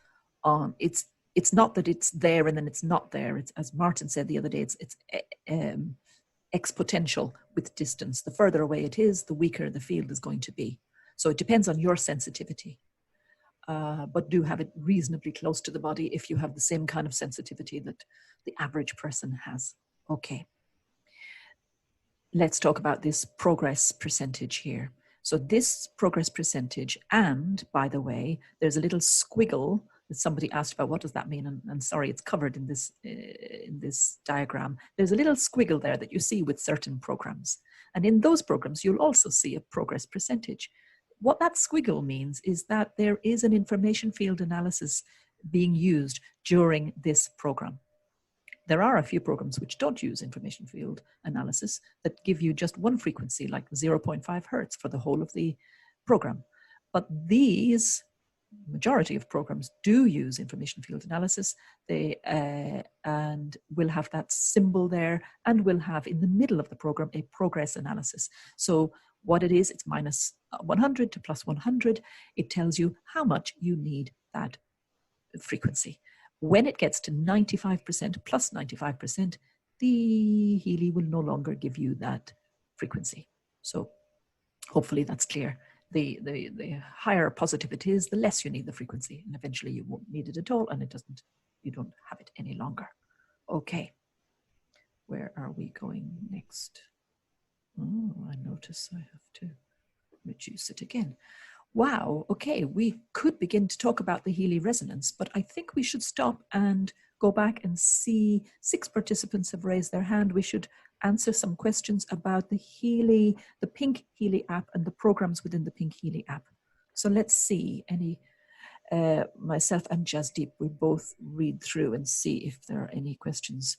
on, it's not that it's there and then it's not there. It's, as Martin said the other day, it's exponential with distance. The further away it is, the weaker the field is going to be. So it depends on your sensitivity. But do have it reasonably close to the body if you have the same kind of sensitivity that the average person has. Okay. Let's talk about this progress percentage here. So this progress percentage, and by the way, there's a little squiggle that somebody asked about. What does that mean? And sorry, it's covered in this diagram. There's a little squiggle there that you see with certain programs. And in those programs, you'll also see a progress percentage. What that squiggle means is that there is an information field analysis being used during this program. There are a few programs which don't use information field analysis that give you just one frequency, like 0.5 hertz for the whole of the program. But these majority of programs do use information field analysis. They and will have that symbol there, and will have in the middle of the program a progress analysis. So what it is, it's minus 100 to plus 100. It tells you how much you need that frequency. When it gets to 95% plus 95%, the Healy will no longer give you that frequency. So hopefully that's clear. The higher positive it is, the less you need the frequency, and eventually you won't need it at all, and you don't have it any longer. Okay, where are we going next? Oh, I notice I have to reduce it again. Wow, okay, we could begin to talk about the Healy resonance, but I think we should stop and go back and see 6 participants have raised their hand. We should answer some questions about the Healy, the Pink Healy app, and the programs within the Pink Healy app. So let's see, myself and Jasdeep, we both read through and see if there are any questions.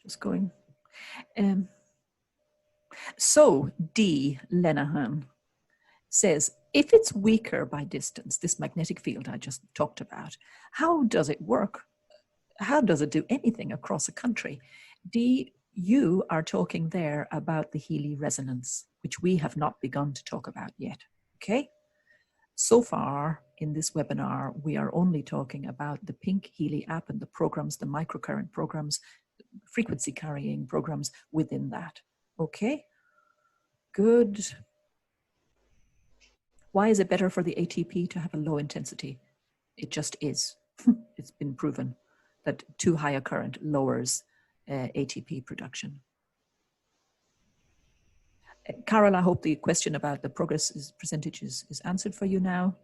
Just going. So D. Lenahan says, if it's weaker by distance, this magnetic field I just talked about, how does it work? How does it do anything across a country? D, you are talking there about the Healy resonance, which we have not begun to talk about yet, okay? So far in this webinar, we are only talking about the Pink Healy app and the programs, the microcurrent programs, frequency carrying programs within that, okay? Good. Why is it better for the ATP to have a low intensity? It just is. It's been proven that too high a current lowers ATP production. Carol, I hope the question about the progress percentages is answered for you now.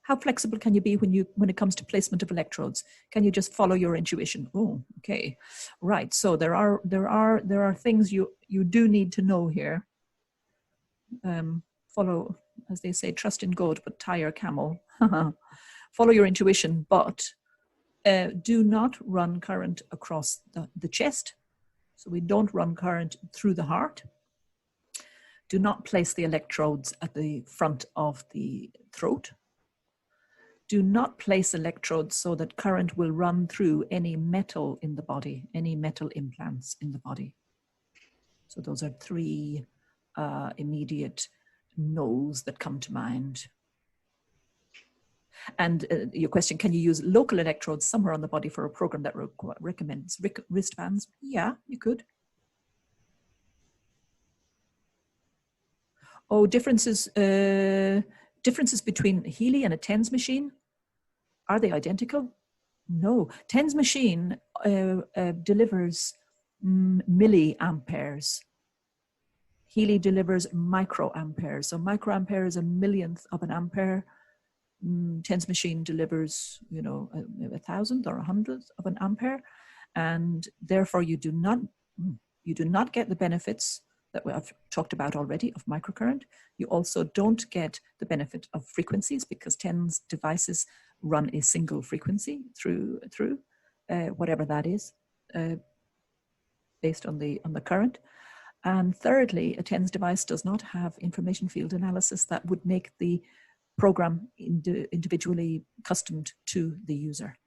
How flexible can you be when it comes to placement of electrodes? Can you just follow your intuition? Oh, okay, right. So there are things you do need to know here. Follow, as they say, trust in God, but tie your camel. Follow your intuition, but do not run current across the chest. So we don't run current through the heart. Do not place the electrodes at the front of the throat. Do not place electrodes so that current will run through any metal in the body, any metal implants in the body. So those are 3 immediate no's that come to mind. And your question, can you use local electrodes somewhere on the body for a program that recommends wristbands? Yeah, you could. Oh, differences between Healy and a TENS machine? Are they identical? No. TENS machine delivers milliamperes. Healy delivers microamperes. So microampere is a millionth of an ampere. TENS machine delivers, 1,000th or 100th of an ampere, and therefore you do not get the benefits that I've talked about already of microcurrent. You also don't get the benefit of frequencies because TENS devices run a single frequency through whatever that is, based on the current. And thirdly, a TENS device does not have information field analysis that would make the program individually customed to the user.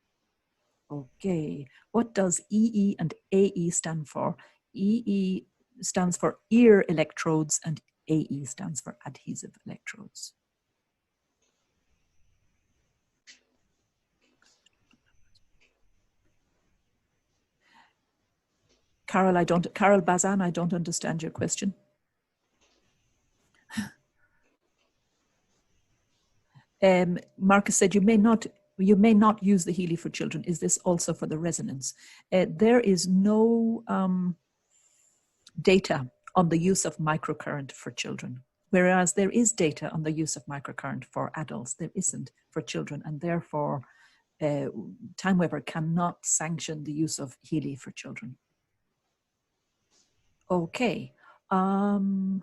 Okay, what does EE and AE stand for? EE stands for ear electrodes and AE stands for adhesive electrodes. Carol Bazan, I don't understand your question. Marcus said you may not use the Healy for children. Is this also for the resonance? There is no data on the use of microcurrent for children, whereas there is data on the use of microcurrent for adults. There isn't for children, and therefore TimeWeaver cannot sanction the use of Healy for children. Okay, I'm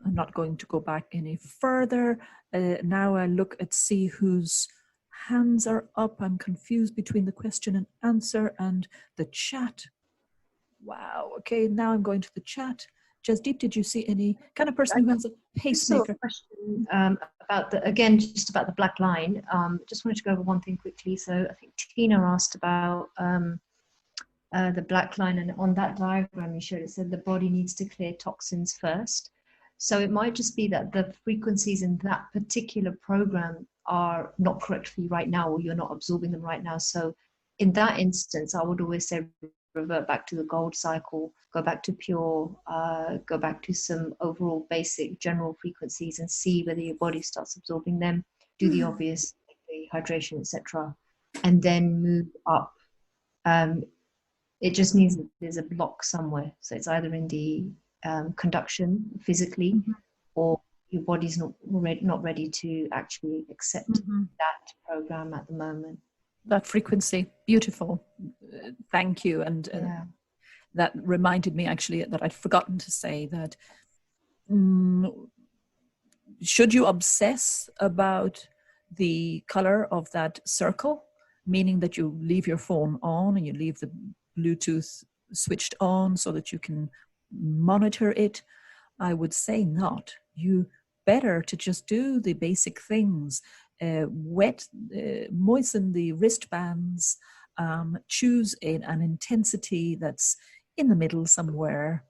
not going to go back any further. Now I look at see whose hands are up. I'm confused between the question and answer and the chat. Wow, okay, now I'm going to the chat. Jasdeep, did you see any kind of person who has a pacemaker? A question about just about the black line. Just wanted to go over one thing quickly. So I think Tina asked about the black line, and on that diagram you showed, it said the body needs to clear toxins first. So it might just be that the frequencies in that particular program are not correct for you right now, or you're not absorbing them right now. So in that instance, I would always say revert back to the gold cycle, go back to pure, go back to some overall basic general frequencies and see whether your body starts absorbing them, do the obvious, like the hydration, etc., and then move up. It just means that there's a block somewhere. So it's either in the conduction physically, or your body's not ready to actually accept that program at the moment. That frequency, beautiful. Thank you. And that reminded me actually that I'd forgotten to say that should you obsess about the color of that circle, meaning that you leave your phone on and you leave the Bluetooth switched on so that you can monitor it, I would say not. You better to just do the basic things. Moisten the wristbands, choose an intensity that's in the middle somewhere,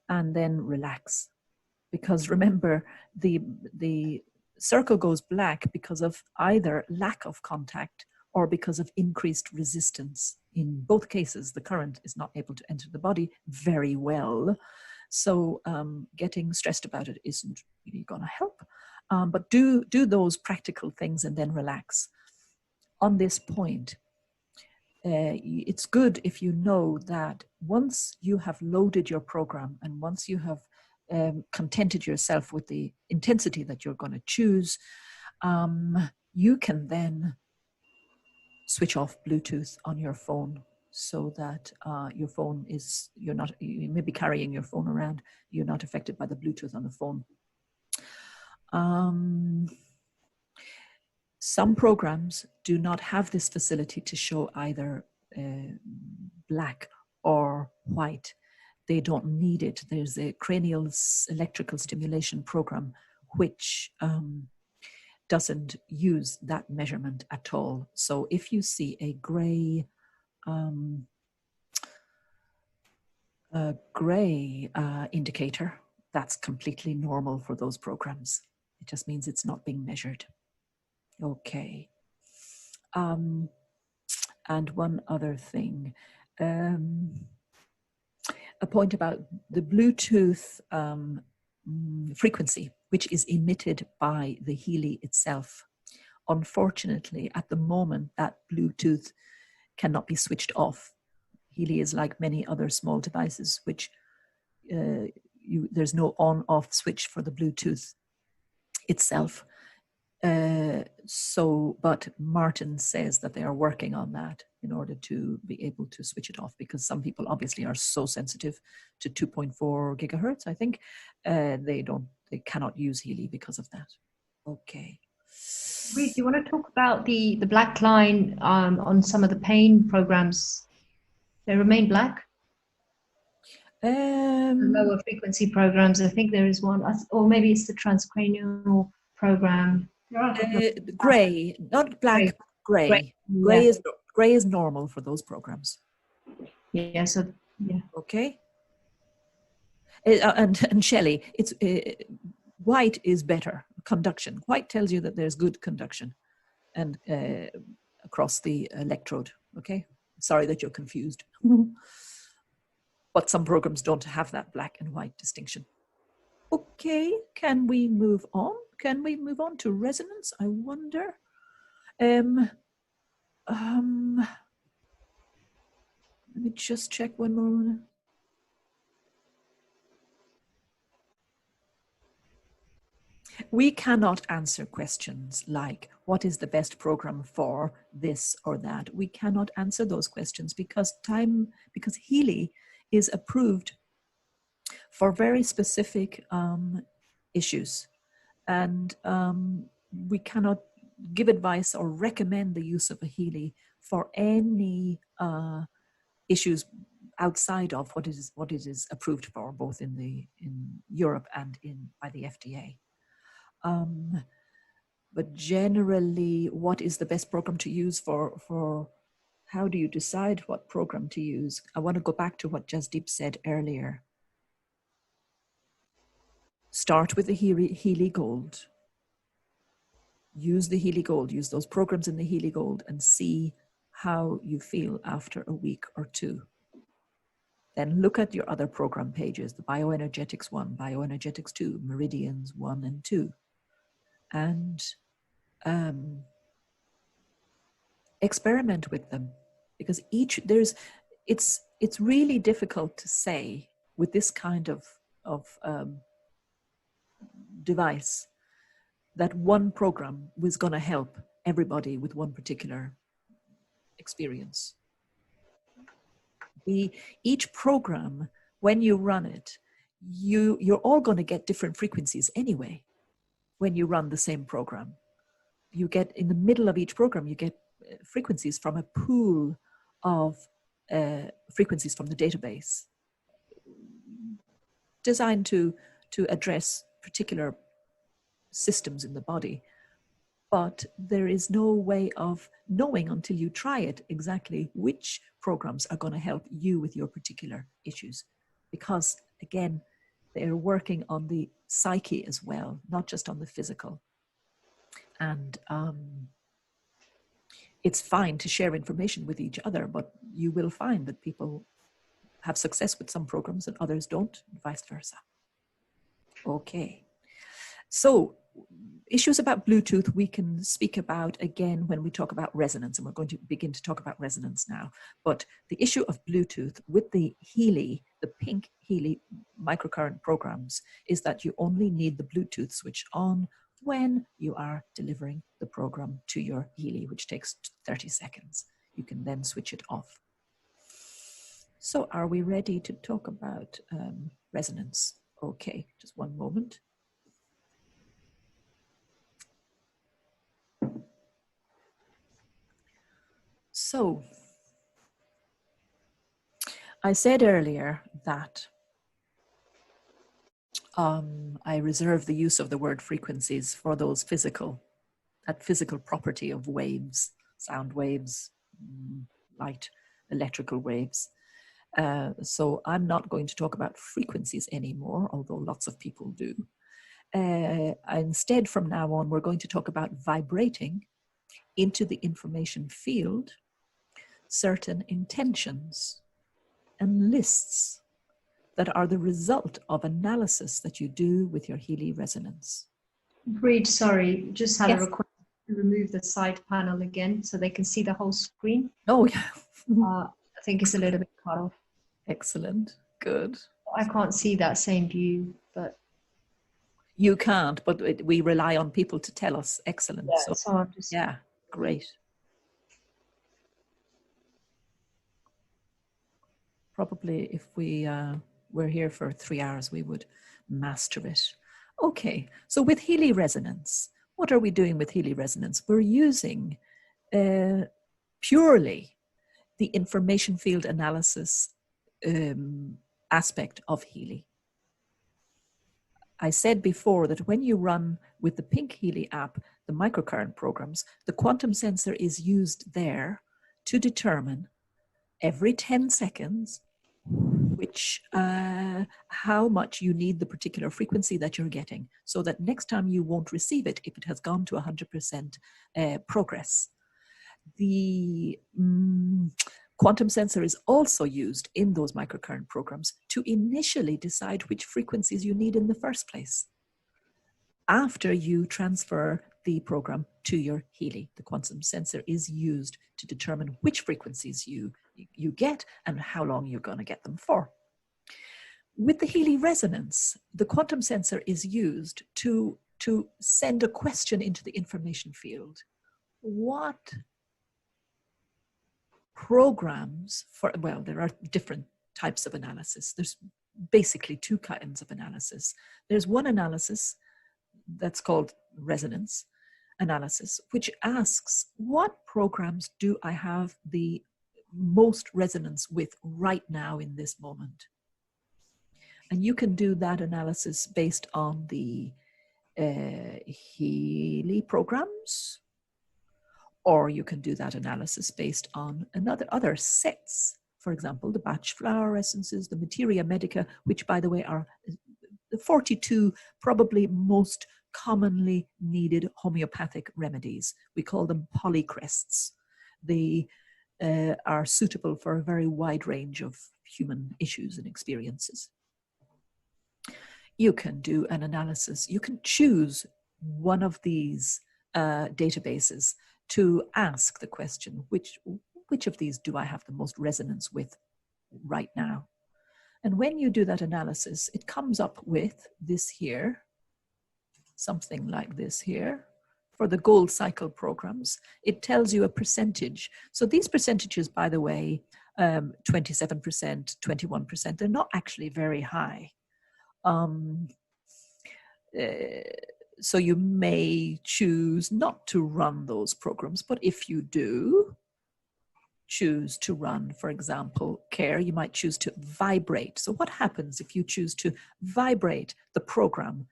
and then relax. Because remember, the circle goes black because of either lack of contact or because of increased resistance. In both cases, the current is not able to enter the body very well. So getting stressed about it isn't really going to help. But do those practical things and then relax. On this point, it's good if you know that once you have loaded your program and once you have contented yourself with the intensity that you're going to choose, you can then switch off Bluetooth on your phone so that your phone is, you may be carrying your phone around, you're not affected by the Bluetooth on the phone. Some programs do not have this facility to show either black or white. They don't need it. There's a cranial electrical stimulation program which doesn't use that measurement at all. So if you see a gray indicator, that's completely normal for those programs. It just means it's not being measured. Okay. And one other thing, a point about the Bluetooth frequency, which is emitted by the Healy itself. Unfortunately, at the moment, that Bluetooth cannot be switched off. Healy is like many other small devices, which there's no on-off switch for the Bluetooth itself. But Martin says that they are working on that in order to be able to switch it off, because some people obviously are so sensitive to 2.4 gigahertz. I think they cannot use Healy because of that. Okay. Brid, do you want to talk about the black line on some of the pain programs? They remain black? Lower frequency programs, I think there is one, or maybe it's the transcranial program. Gray, not black, gray. Gray is normal for those programs. Yeah, so yeah. Okay. And Shelley, it's white is better conduction. White tells you that there's good conduction and across the electrode. Okay. Sorry that you're confused. But some programs don't have that black and white distinction. Okay, can we move on? Can we move on to resonance? I wonder. Let me just check one more. We cannot answer questions like, what is the best program for this or that? We cannot answer those questions because Healy is approved for very specific issues. And we cannot give advice or recommend the use of a Healy for any issues outside of what it is approved for, both in Europe and by the FDA. But generally, what is the best program to use for how do you decide what program to use? I want to go back to what Jasdeep said earlier. Start with the Healy Gold. Use the Healy Gold, use those programs in the Healy Gold and see how you feel after a week or two. Then look at your other program pages, the Bioenergetics 1, Bioenergetics 2, Meridians 1 and 2. And experiment with them, because it's really difficult to say with this kind of device that one program was going to help everybody with one particular experience. Each program, when you run it, you're all going to get different frequencies anyway. When you run the same program, you get in the middle of each program, you get frequencies from a pool of frequencies from the database designed to address particular systems in the body. But there is no way of knowing until you try it exactly which programs are going to help you with your particular issues. Because again, they're working on the psyche as well, not just on the physical. And it's fine to share information with each other, but you will find that people have success with some programs and others don't, and vice versa. Okay. So issues about Bluetooth we can speak about again when we talk about resonance, and we're going to begin to talk about resonance now. But the issue of Bluetooth with the Healy, the pink Healy microcurrent programs, is that you only need the Bluetooth switch on when you are delivering the program to your Healy, which takes 30 seconds. You can then switch it off. So are we ready to talk about resonance? Okay, just one moment. So, I said earlier that I reserve the use of the word frequencies for those that physical property of waves, sound waves, light, electrical waves. So I'm not going to talk about frequencies anymore, although lots of people do. Instead, from now on, we're going to talk about vibrating into the information field certain intentions and lists that are the result of analysis that you do with your Healy resonance. Brid, sorry, just had Yes. a request to remove the side panel again so they can see the whole screen. Oh, yeah. I think it's a little bit cut off. Excellent. Good. I can't see that same view, but You can't, but we rely on people to tell us. Excellent. yeah, so I'm just... Yeah, great. Probably if we were here for 3 hours, we would master it. Okay, so with Healy resonance, what are we doing with Healy resonance? We're using purely the information field analysis aspect of Healy. I said before that when you run with the pink Healy app, the microcurrent programs, the quantum sensor is used there to determine every 10 seconds how much you need the particular frequency that you're getting, so that next time you won't receive it if it has gone to 100% progress. The quantum sensor is also used in those microcurrent programs to initially decide which frequencies you need in the first place. After you transfer the program to your Healy, the quantum sensor is used to determine which frequencies you get and how long you're going to get them for. With the Healy resonance, the quantum sensor is used to send a question into the information field. What programs well, there are different types of analysis. There's basically two kinds of analysis. There's one analysis that's called resonance analysis, which asks, what programs do I have the most resonance with right now in this moment. And you can do that analysis based on the Healy programs, or you can do that analysis based on other sets. For example, the Bach flower essences, the Materia Medica, which, by the way, are the 42 probably most commonly needed homeopathic remedies. We call them polycrests. They are suitable for a very wide range of human issues and experiences. You can do an analysis. You can choose one of these databases to ask the question, which of these do I have the most resonance with right now? And when you do that analysis, it comes up with this here, something like this here. For the gold cycle programs, it tells you a percentage. So these percentages, by the way, 27%, 21%, they're not actually very high. So you may choose not to run those programs, but if you do choose to run, for example, care, you might choose to vibrate. So what happens if you choose to vibrate the program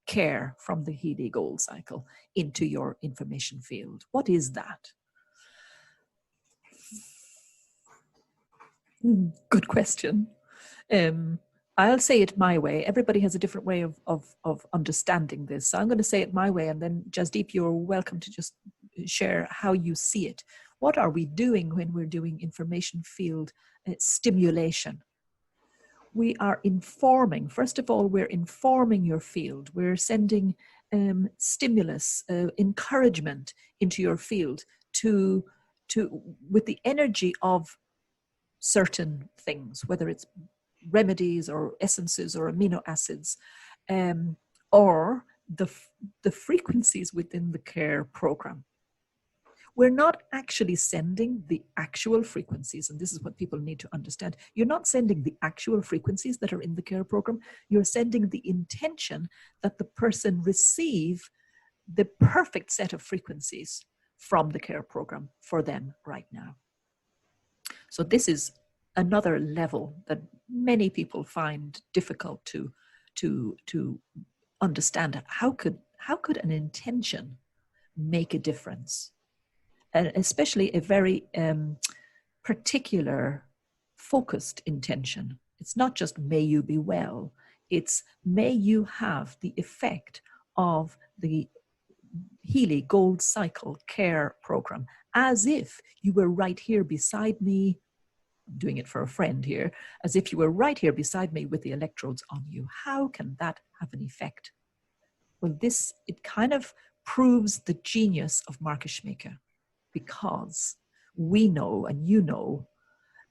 care from the Healy Gold Cycle into your information field? What is that? Good question. I'll say it my way. Everybody has a different way of understanding this. So I'm going to say it my way, and then Jasdeep, you're welcome to just share how you see it. What are we doing when we're doing information field stimulation? We are informing, first of all, we're informing your field. We're sending stimulus, encouragement into your field with the energy of certain things, whether it's remedies or essences or amino acids, or the frequencies within the care program. We're not actually sending the actual frequencies, and this is what people need to understand. You're not sending the actual frequencies that are in the care program. You're sending the intention that the person receive the perfect set of frequencies from the care program for them right now. So this is another level that many people find difficult to understand. How could an intention make a difference? And especially a very particular focused intention. It's not just may you be well, it's may you have the effect of the Healy Gold Cycle Care Program, as if you were right here beside me. I'm doing it for a friend here, as if you were right here beside me with the electrodes on you. How can that have an effect? Well, it kind of proves the genius of Marcus Schmaker, because we know, and you know,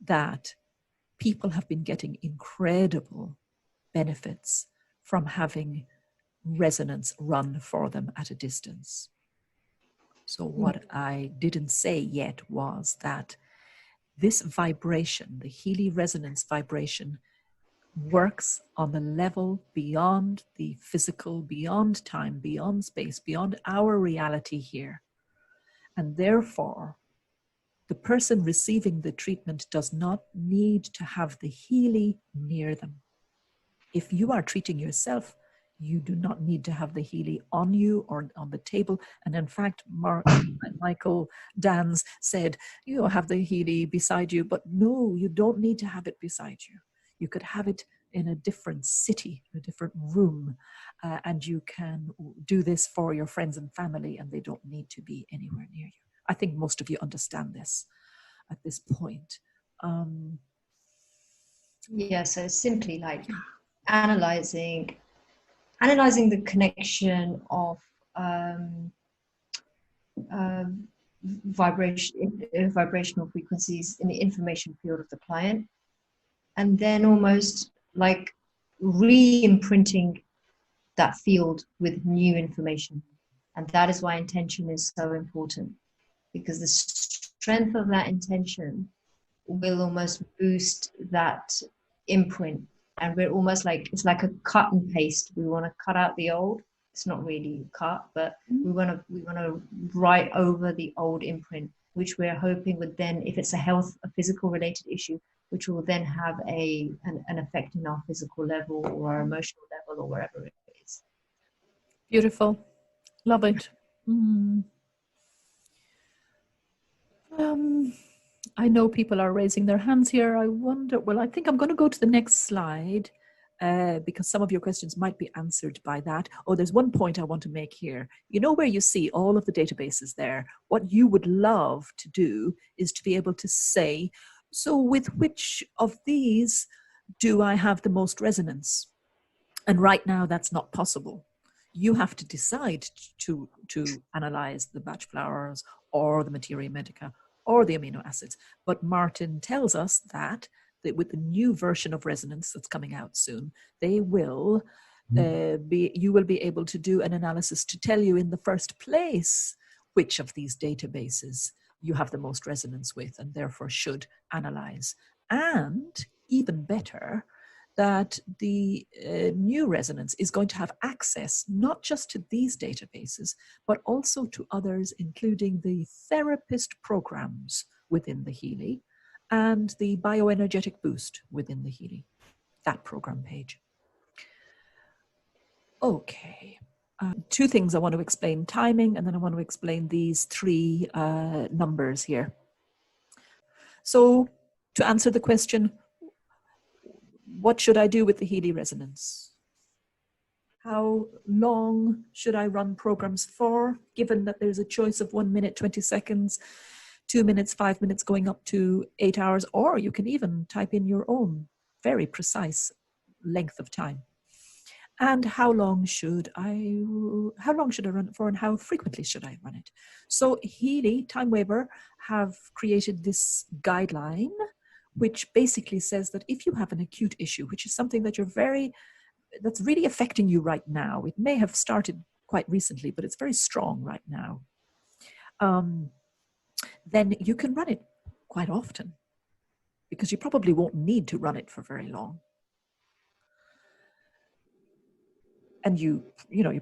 that people have been getting incredible benefits from having resonance run for them at a distance. So what I didn't say yet was that this vibration, the Healy resonance vibration, works on the level beyond the physical, beyond time, beyond space, beyond our reality here. And therefore, the person receiving the treatment does not need to have the Healy near them. If you are treating yourself, you do not need to have the Healy on you or on the table. And in fact, Michael Dans said, you have the Healy beside you, but no, you don't need to have it beside you. You could have it in a different city, a different room, and you can do this for your friends and family, and they don't need to be anywhere near you. I think most of you understand this at this point. Yeah, so it's simply like analyzing the connection of vibrational frequencies in the information field of the client, and then almost like re-imprinting that field with new information. And that is why intention is so important, because the strength of that intention will almost boost that imprint. And we're almost like, it's like a cut and paste. We want to cut out the old. It's not really cut, but we want to write over the old imprint which we're hoping would then, if it's a physical related issue, which will then have an effect in our physical level or our emotional level or wherever it is. Beautiful. Love it. I know people are raising their hands here. I wonder, well, I think I'm going to go to the next slide because some of your questions might be answered by that. Oh, there's one point I want to make here. You know where you see all of the databases there? What you would love to do is to be able to say, so with which of these do I have the most resonance? And right now that's not possible. You have to decide to analyze the batch flowers or the materia medica or the amino acids. But Martin tells us that with the new version of resonance that's coming out soon, they will you will be able to do an analysis to tell you in the first place which of these databases you have the most resonance with and therefore should analyze. And even better, that the new resonance is going to have access not just to these databases, but also to others, including the therapist programs within the Healy and the bioenergetic boost within the Healy, that program page. Okay. Two things I want to explain: timing, and then I want to explain these three numbers here. So to answer the question, what should I do with the Healy resonance? How long should I run programs for, given that there's a choice of 1 minute, 20 seconds, 2 minutes, 5 minutes, going up to 8 hours, or you can even type in your own very precise length of time. And how long should I run it for, and how frequently should I run it? So Healy, TimeWaver, have created this guideline, which basically says that if you have an acute issue, which is something that that's really affecting you right now, it may have started quite recently, but it's very strong right now, then you can run it quite often, because you probably won't need to run it for very long. And you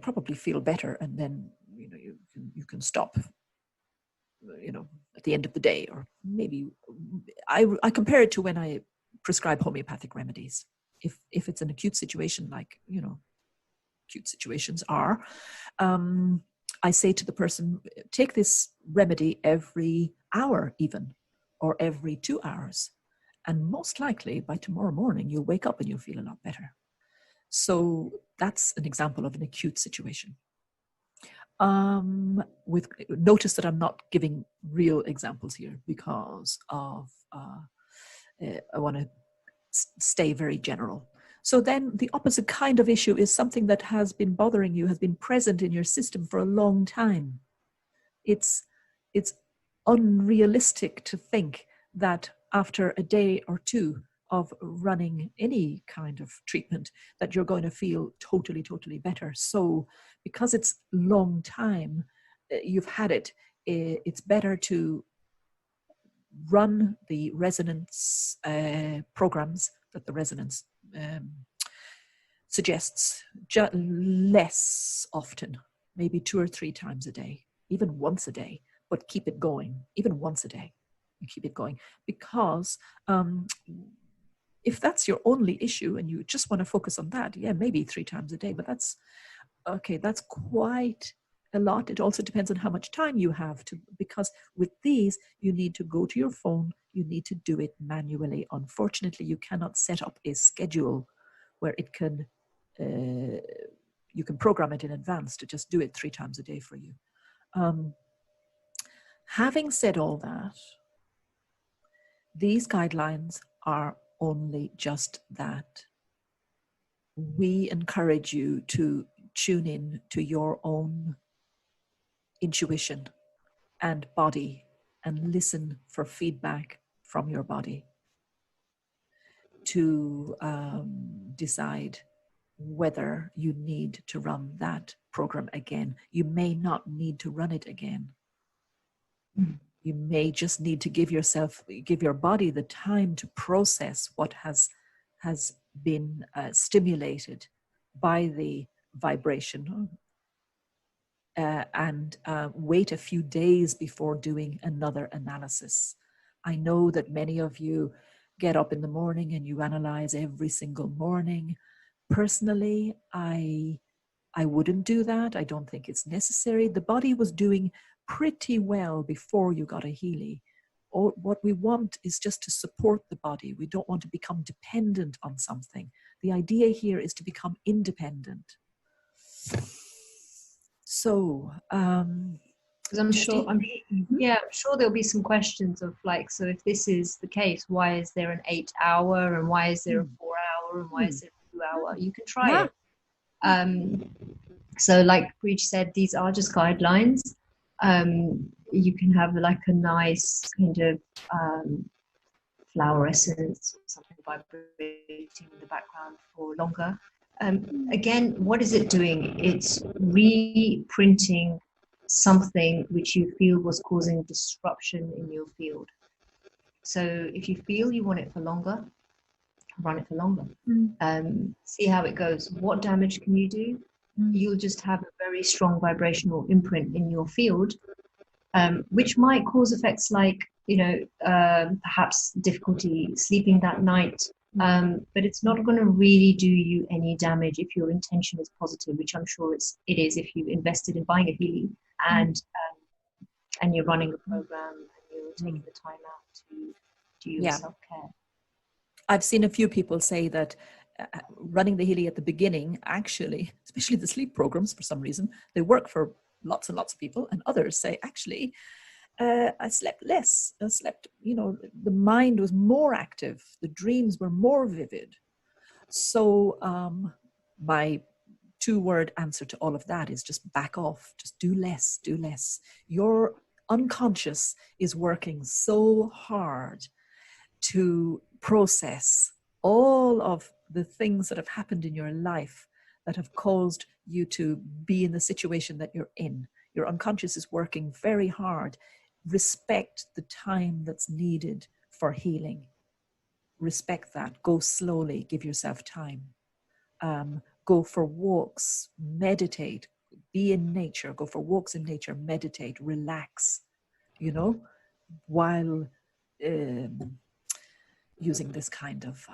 probably feel better, and then you can stop at the end of the day. Or maybe I compare it to when I prescribe homeopathic remedies. If it's an acute situation, like acute situations are, I say to the person, take this remedy every hour even, or every 2 hours, and most likely by tomorrow morning you'll wake up and you'll feel a lot better. So that's an example of an acute situation. Notice that I'm not giving real examples here because of I want to stay very general. So then the opposite kind of issue is something that has been bothering you, has been present in your system for a long time. It's unrealistic to think that after a day or two of running any kind of treatment that you're going to feel totally better. So because it's long time you've had it, it's better to run the resonance programs that the resonance suggests less often, maybe 2 or 3 times a day, even once a day, but keep it going, even once a day, and keep it going. Because if that's your only issue and you just want to focus on that, yeah, maybe 3 times a day, but that's quite a lot. It also depends on how much time you have to, because with these, you need to go to your phone, you need to do it manually. Unfortunately, you cannot set up a schedule where it can, you can program it in advance to just do it 3 times a day for you. Having said all that, these guidelines are only just that. We encourage you to tune in to your own intuition and body and listen for feedback from your body to decide whether you need to run that program again. You may not need to run it again. You may just need to give your body the time to process what has been stimulated by the vibration, and wait a few days before doing another analysis. I know that many of you get up in the morning and you analyze every single morning. Personally, I wouldn't do that. I don't think it's necessary. The body was doing pretty well before you got a Healy. Or what we want is just to support the body. We don't want to become dependent on something. The idea here is to become independent. So, because I'm sure, I'm sure there'll be some questions of like, so if this is the case, why is there an 8 hour and why is there a 4 hour and why is there a 2 hour? You can try it. So like Brid said, these are just guidelines. You can have like a nice kind of flower essence or something vibrating in the background for longer. Again, what is it doing? It's reprinting something which you feel was causing disruption in your field. So if you feel you want it for longer, run it for longer. See how it goes. What damage can you do? You'll just have a very strong vibrational imprint in your field, which might cause effects like, perhaps difficulty sleeping that night. But it's not going to really do you any damage if your intention is positive, which I'm sure it is if you've invested in buying a Healy and you're running a program and you're taking the time out to do your self-care. I've seen a few people say that running the Healy at the beginning, actually, especially the sleep programs, for some reason, they work for lots and lots of people, and others say, actually, I slept less. I slept, the mind was more active. The dreams were more vivid. So my 2-word answer to all of that is just back off. Just do less, do less. Your unconscious is working so hard to process all of the things that have happened in your life that have caused you to be in the situation that you're in. Your unconscious is working very hard. Respect the time that's needed for healing. Respect that. Go slowly. Give yourself time. Go for walks. Meditate. Be in nature. Go for walks in nature. Meditate. Relax. While using this kind of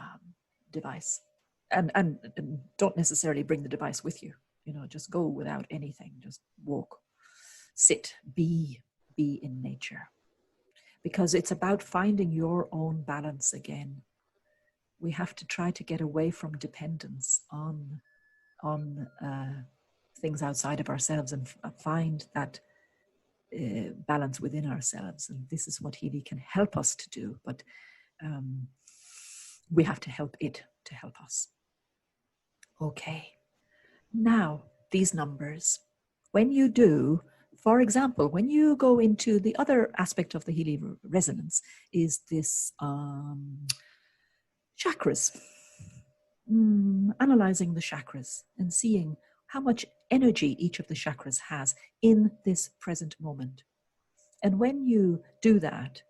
device. And don't necessarily bring the device with you. Just go without anything. Just walk. Sit. Be in nature, because it's about finding your own balance again. We have to try to get away from dependence on things outside of ourselves and find that balance within ourselves. And this is what Healy can help us to do, but we have to help it to help us. Okay, now these numbers, when you do, for example, when you go into the other aspect of the Healy resonance is this chakras, analyzing the chakras and seeing how much energy each of the chakras has in this present moment. And when you do that,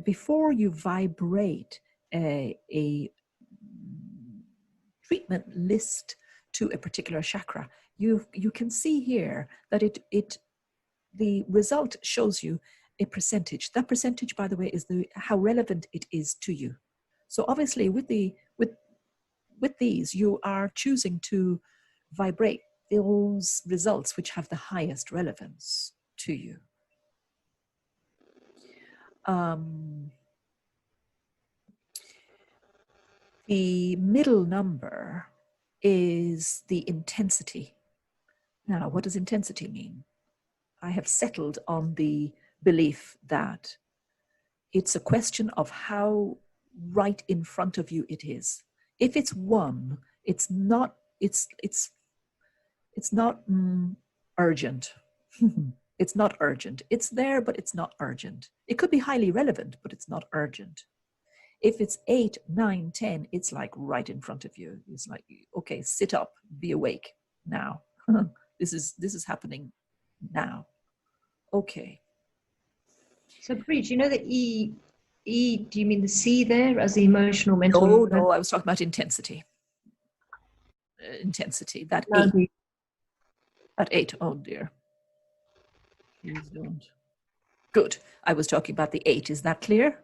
before you vibrate a treatment list to a particular chakra, you can see here that the result shows you a percentage. That percentage, by the way, is how relevant it is to you. So obviously with these, you are choosing to vibrate those results which have the highest relevance to you. The middle number is the intensity. Now, what does intensity mean? I have settled on the belief that it's a question of how right in front of you it is. If it's 1, it's not urgent. It's not urgent. It's there, but it's not urgent. It could be highly relevant, but it's not urgent. If it's 8, 9, 10, it's like right in front of you. It's like, okay, sit up, be awake now. This is happening now. Okay. So, Brid, you know the E, do you mean the C there as the emotional, mental? No, I was talking about intensity. Intensity, that No, 8. That 8, oh dear. Please don't. Good. I was talking about the 8. Is that clear?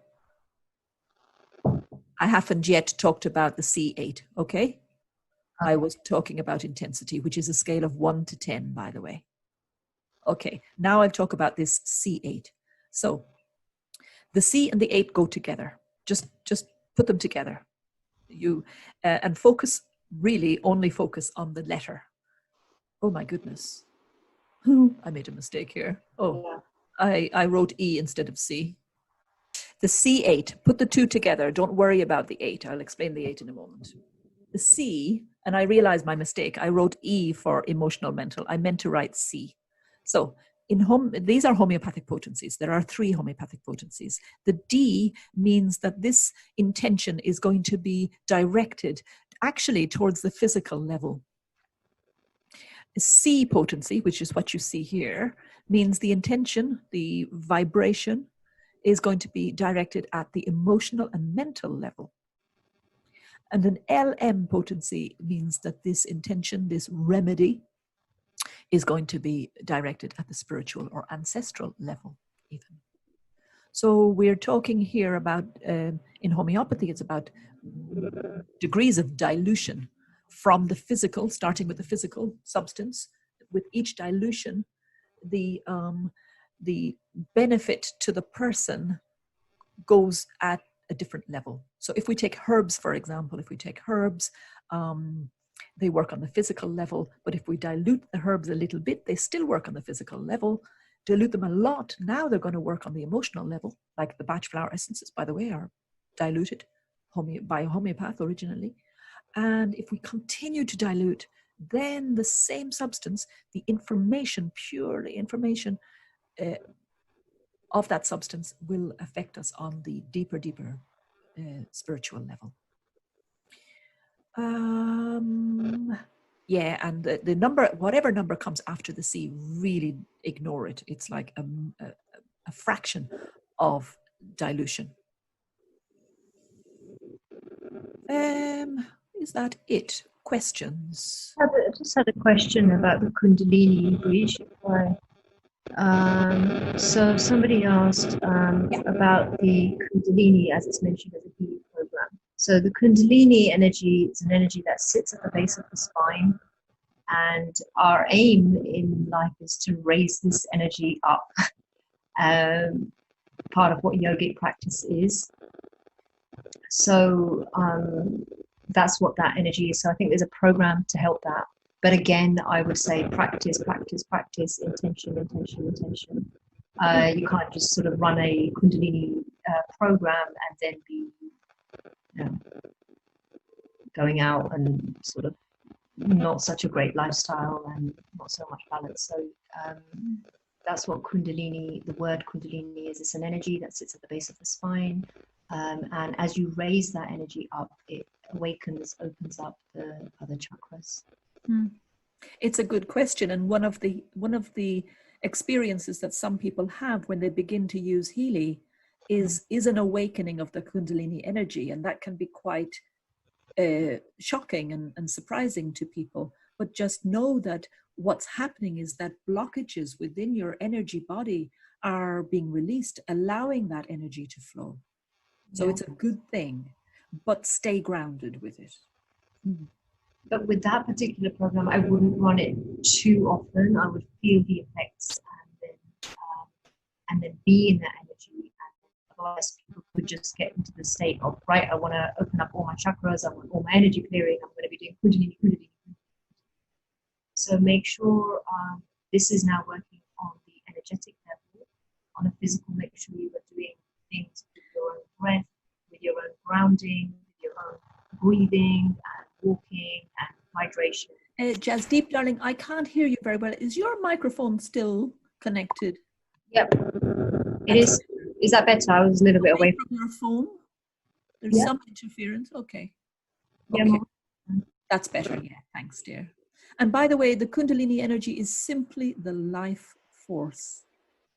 I haven't yet talked about the C8, okay? I was talking about intensity, which is a scale of 1 to 10, by the way. Okay, now I'll talk about this C8. So the C and the 8 go together. Just put them together. And focus, really only focus on the letter. Oh my goodness. I made a mistake here. Oh, yeah. I wrote E instead of C. The C8, put the 2 together. Don't worry about the 8. I'll explain the 8 in a moment. The C, and I realized my mistake. I wrote E for emotional mental. I meant to write C. So these are homeopathic potencies. There are 3 homeopathic potencies. The D means that this intention is going to be directed actually towards the physical level. C potency, which is what you see here, means the intention, the vibration, is going to be directed at the emotional and mental level. And an LM potency means that this intention, this remedy, is going to be directed at the spiritual or ancestral level even. So we're talking here about, in homeopathy, it's about degrees of dilution from the physical, starting with the physical substance. With each dilution, the benefit to the person goes at a different level. So if we take herbs, for example, they work on the physical level, but if we dilute the herbs a little bit, they still work on the physical level. Dilute them a lot, now they're going to work on the emotional level, like the Bach flower essences, by the way, are diluted by a homeopath originally. And if we continue to dilute, then the same substance, the information, purely information of that substance will affect us on the deeper spiritual level. Yeah, and the number, whatever number comes after the C, really ignore it. It's like a fraction of dilution. Is that it? Questions? I just had a question about the Kundalini bridge. So somebody asked about the Kundalini as it's mentioned as a healing program. So the Kundalini energy is an energy that sits at the base of the spine, and our aim in life is to raise this energy up. Part of what yogic practice is. So that's what that energy is. So I think there's a program to help that. But again, I would say practice, intention. You can't just sort of run a Kundalini program and then be going out and sort of not such a great lifestyle and not so much balance. So that's what Kundalini, the word Kundalini is. It's an energy that sits at the base of the spine. And as you raise that energy up, it awakens, opens up the other chakras. It's a good question, and one of the experiences that some people have when they begin to use Healy is an awakening of the Kundalini energy, and that can be quite shocking and surprising to people. But just know that what's happening is that blockages within your energy body are being released, allowing that energy to flow. So it's a good thing, but stay grounded with it. But with that particular program, I wouldn't run it too often. I would feel the effects and then be in that energy. And otherwise, people could just get into the state of, right, I want to open up all my chakras, I want all my energy clearing, I'm going to be doing Kundalini. So make sure this is now working on the energetic level. On a physical, make sure you are doing things with your own breath, with your own grounding, with your own breathing and walking and hydration. Jasdeep, darling, I can't hear you very well. Is your microphone still connected? Yep, it is. Is that better? I was a little bit away from your phone. There's some interference. Okay. Yeah. That's better. Yeah, thanks, dear. And by the way, the Kundalini energy is simply the life force.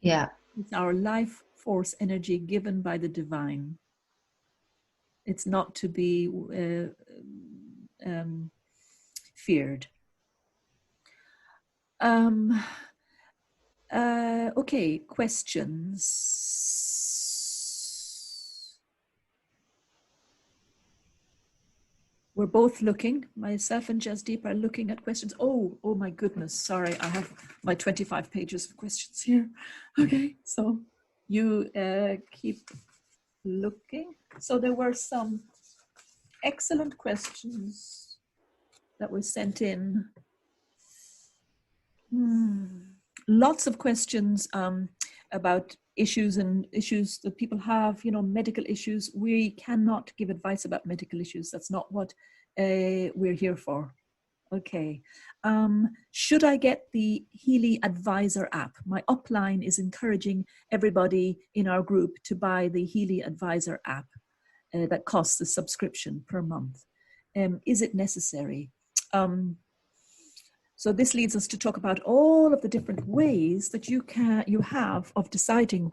Yeah. It's our life force energy given by the divine. It's not to be feared. Okay, questions. We're both looking, myself and Jasdeep are looking at questions. Oh my goodness, sorry, I have my 25 pages of questions here. Okay, so you keep looking. So there were some excellent questions that were sent in. Lots of questions about issues that people have, medical issues. We cannot give advice about medical issues. That's not what we're here for. Okay. Should I get the Healy Advisor app? My upline is encouraging everybody in our group to buy the Healy Advisor app that costs a subscription per month. Is it necessary? So this leads us to talk about all of the different ways that you have of deciding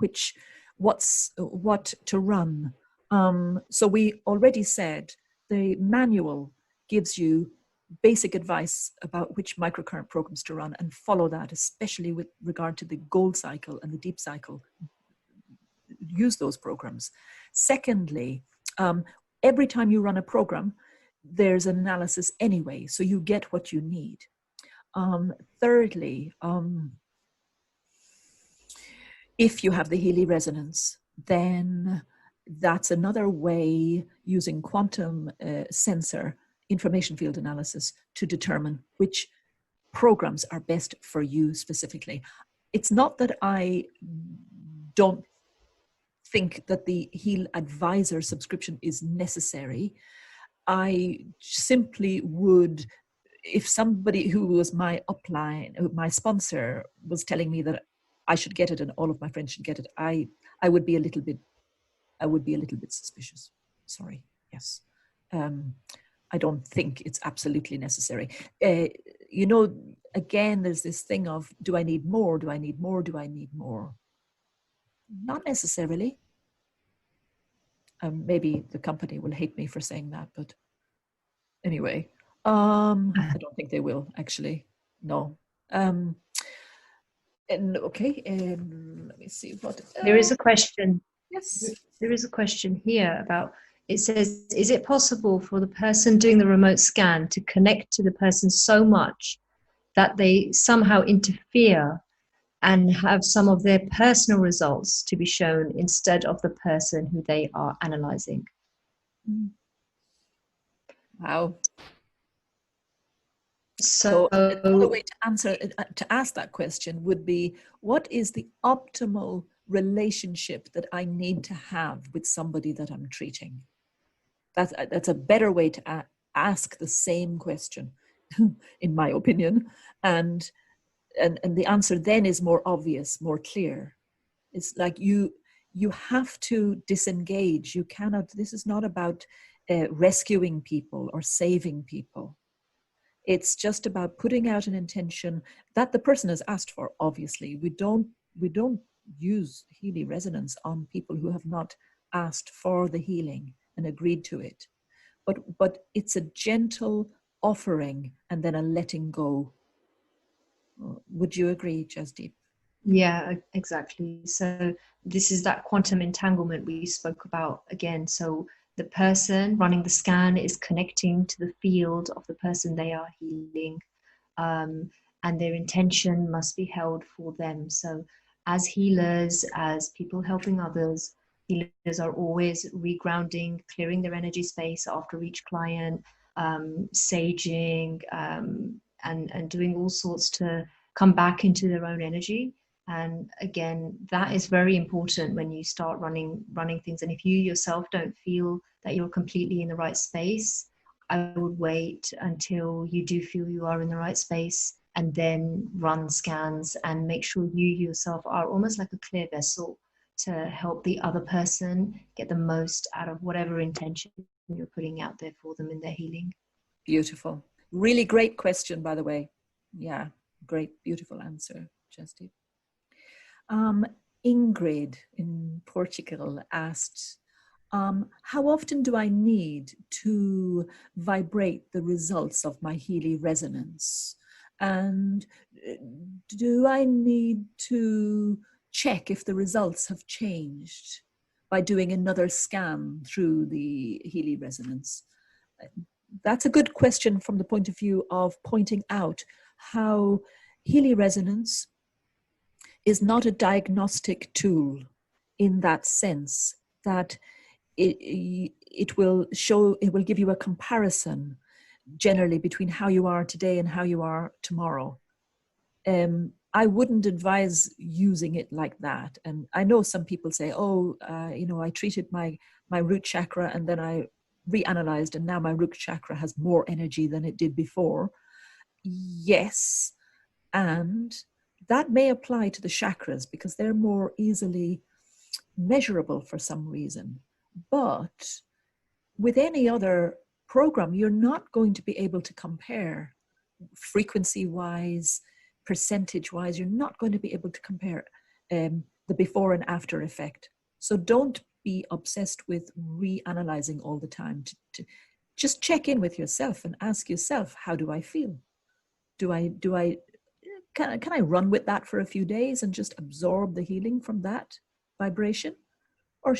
what to run. So we already said the manual gives you basic advice about which microcurrent programs to run, and follow that, especially with regard to the gold cycle and the deep cycle. Use those programs. Secondly, every time you run a program, there's an analysis anyway, so you get what you need. Thirdly, if you have the Healy resonance, then that's another way, using quantum sensor information field analysis, to determine which programs are best for you specifically. It's not that I don't think that the Heal Advisor subscription is necessary. I simply would, if somebody who was my upline, my sponsor, was telling me that I should get it and all of my friends should get it, I would be a little bit suspicious. Sorry. Yes. I don't think it's absolutely necessary. Again, there's this thing of, do I need more? Do I need more? Do I need more? Not necessarily. Maybe the company will hate me for saying that, but anyway, I don't think they will, actually. No. And okay, let me see what. There is a question. Yes. There is a question here about, it says, is it possible for the person doing the remote scan to connect to the person so much that they somehow interfere and have some of their personal results to be shown instead of the person who they are analyzing? Wow. So another way to ask that question would be, what is the optimal relationship that I need to have with somebody that I'm treating? That's a better way to ask the same question, in my opinion. And the answer then is more obvious, more clear. It's like you have to disengage. You cannot, this is not about rescuing people or saving people. It's just about putting out an intention that the person has asked for. Obviously, we don't use Healy resonance on people who have not asked for the healing and agreed to it. But it's a gentle offering and then a letting go. Would you agree, Jasdeep? Yeah, exactly. So this is that quantum entanglement we spoke about again. So the person running the scan is connecting to the field of the person they are healing, and their intention must be held for them. So as healers, as people helping others, healers are always regrounding, clearing their energy space after each client, saging, and doing all sorts to come back into their own energy. And again, that is very important when you start running things. And if you yourself don't feel that you're completely in the right space, I would wait until you do feel you are in the right space, and then run scans and make sure you yourself are almost like a clear vessel to help the other person get the most out of whatever intention you're putting out there for them in their healing. Beautiful. Really great question, by the way. Yeah, great, beautiful answer, Jasdeep. Ingrid in Portugal asked, how often do I need to vibrate the results of my Healy resonance? And do I need to check if the results have changed by doing another scan through the Healy resonance? That's a good question from the point of view of pointing out how Healy resonance is not a diagnostic tool in that sense that it will give you a comparison generally between how you are today and how you are tomorrow. I wouldn't advise using it like that. And I know some people say, I treated my root chakra and then I reanalyzed and now my root chakra has more energy than it did before. Yes, and that may apply to the chakras because they're more easily measurable for some reason. But with any other program, you're not going to be able to compare frequency-wise, percentage-wise. You're not going to be able to compare the before and after effect. So don't be obsessed with reanalyzing all the time. To just check in with yourself and ask yourself, how do I feel? Can I run with that for a few days and just absorb the healing from that vibration? Or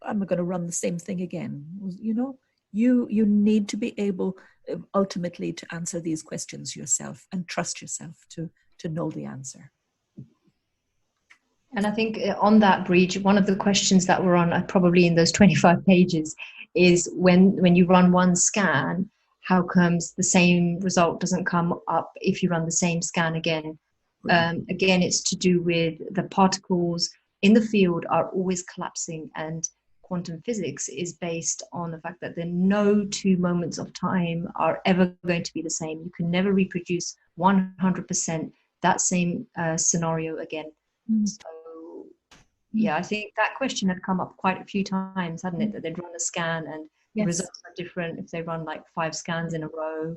am I going to run the same thing again? You need to be able ultimately to answer these questions yourself and trust yourself to know the answer. And I think on that, Brid, one of the questions that were on probably in those 25 pages is when you run one scan, how comes the same result doesn't come up if you run the same scan again? Again, it's to do with the particles in the field are always collapsing, and quantum physics is based on the fact that there are no two moments of time are ever going to be the same. You can never reproduce 100% that same scenario again. So yeah, I think that question had come up quite a few times, hadn't it? That they'd run a scan and the results are different if they run like 5 scans in a row.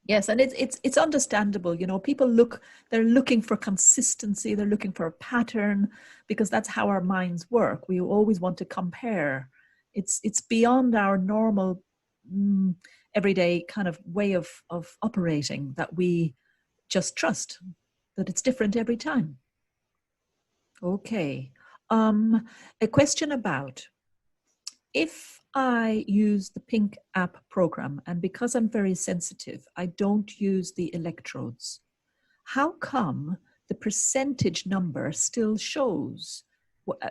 Yes, and it's understandable. They're looking for consistency, they're looking for a pattern, because that's how our minds work. We always want to compare. It's beyond our normal everyday kind of way of operating that we just trust that it's different every time. Okay. A question about, if I use the Pink app program, and because I'm very sensitive, I don't use the electrodes, how come the percentage number still shows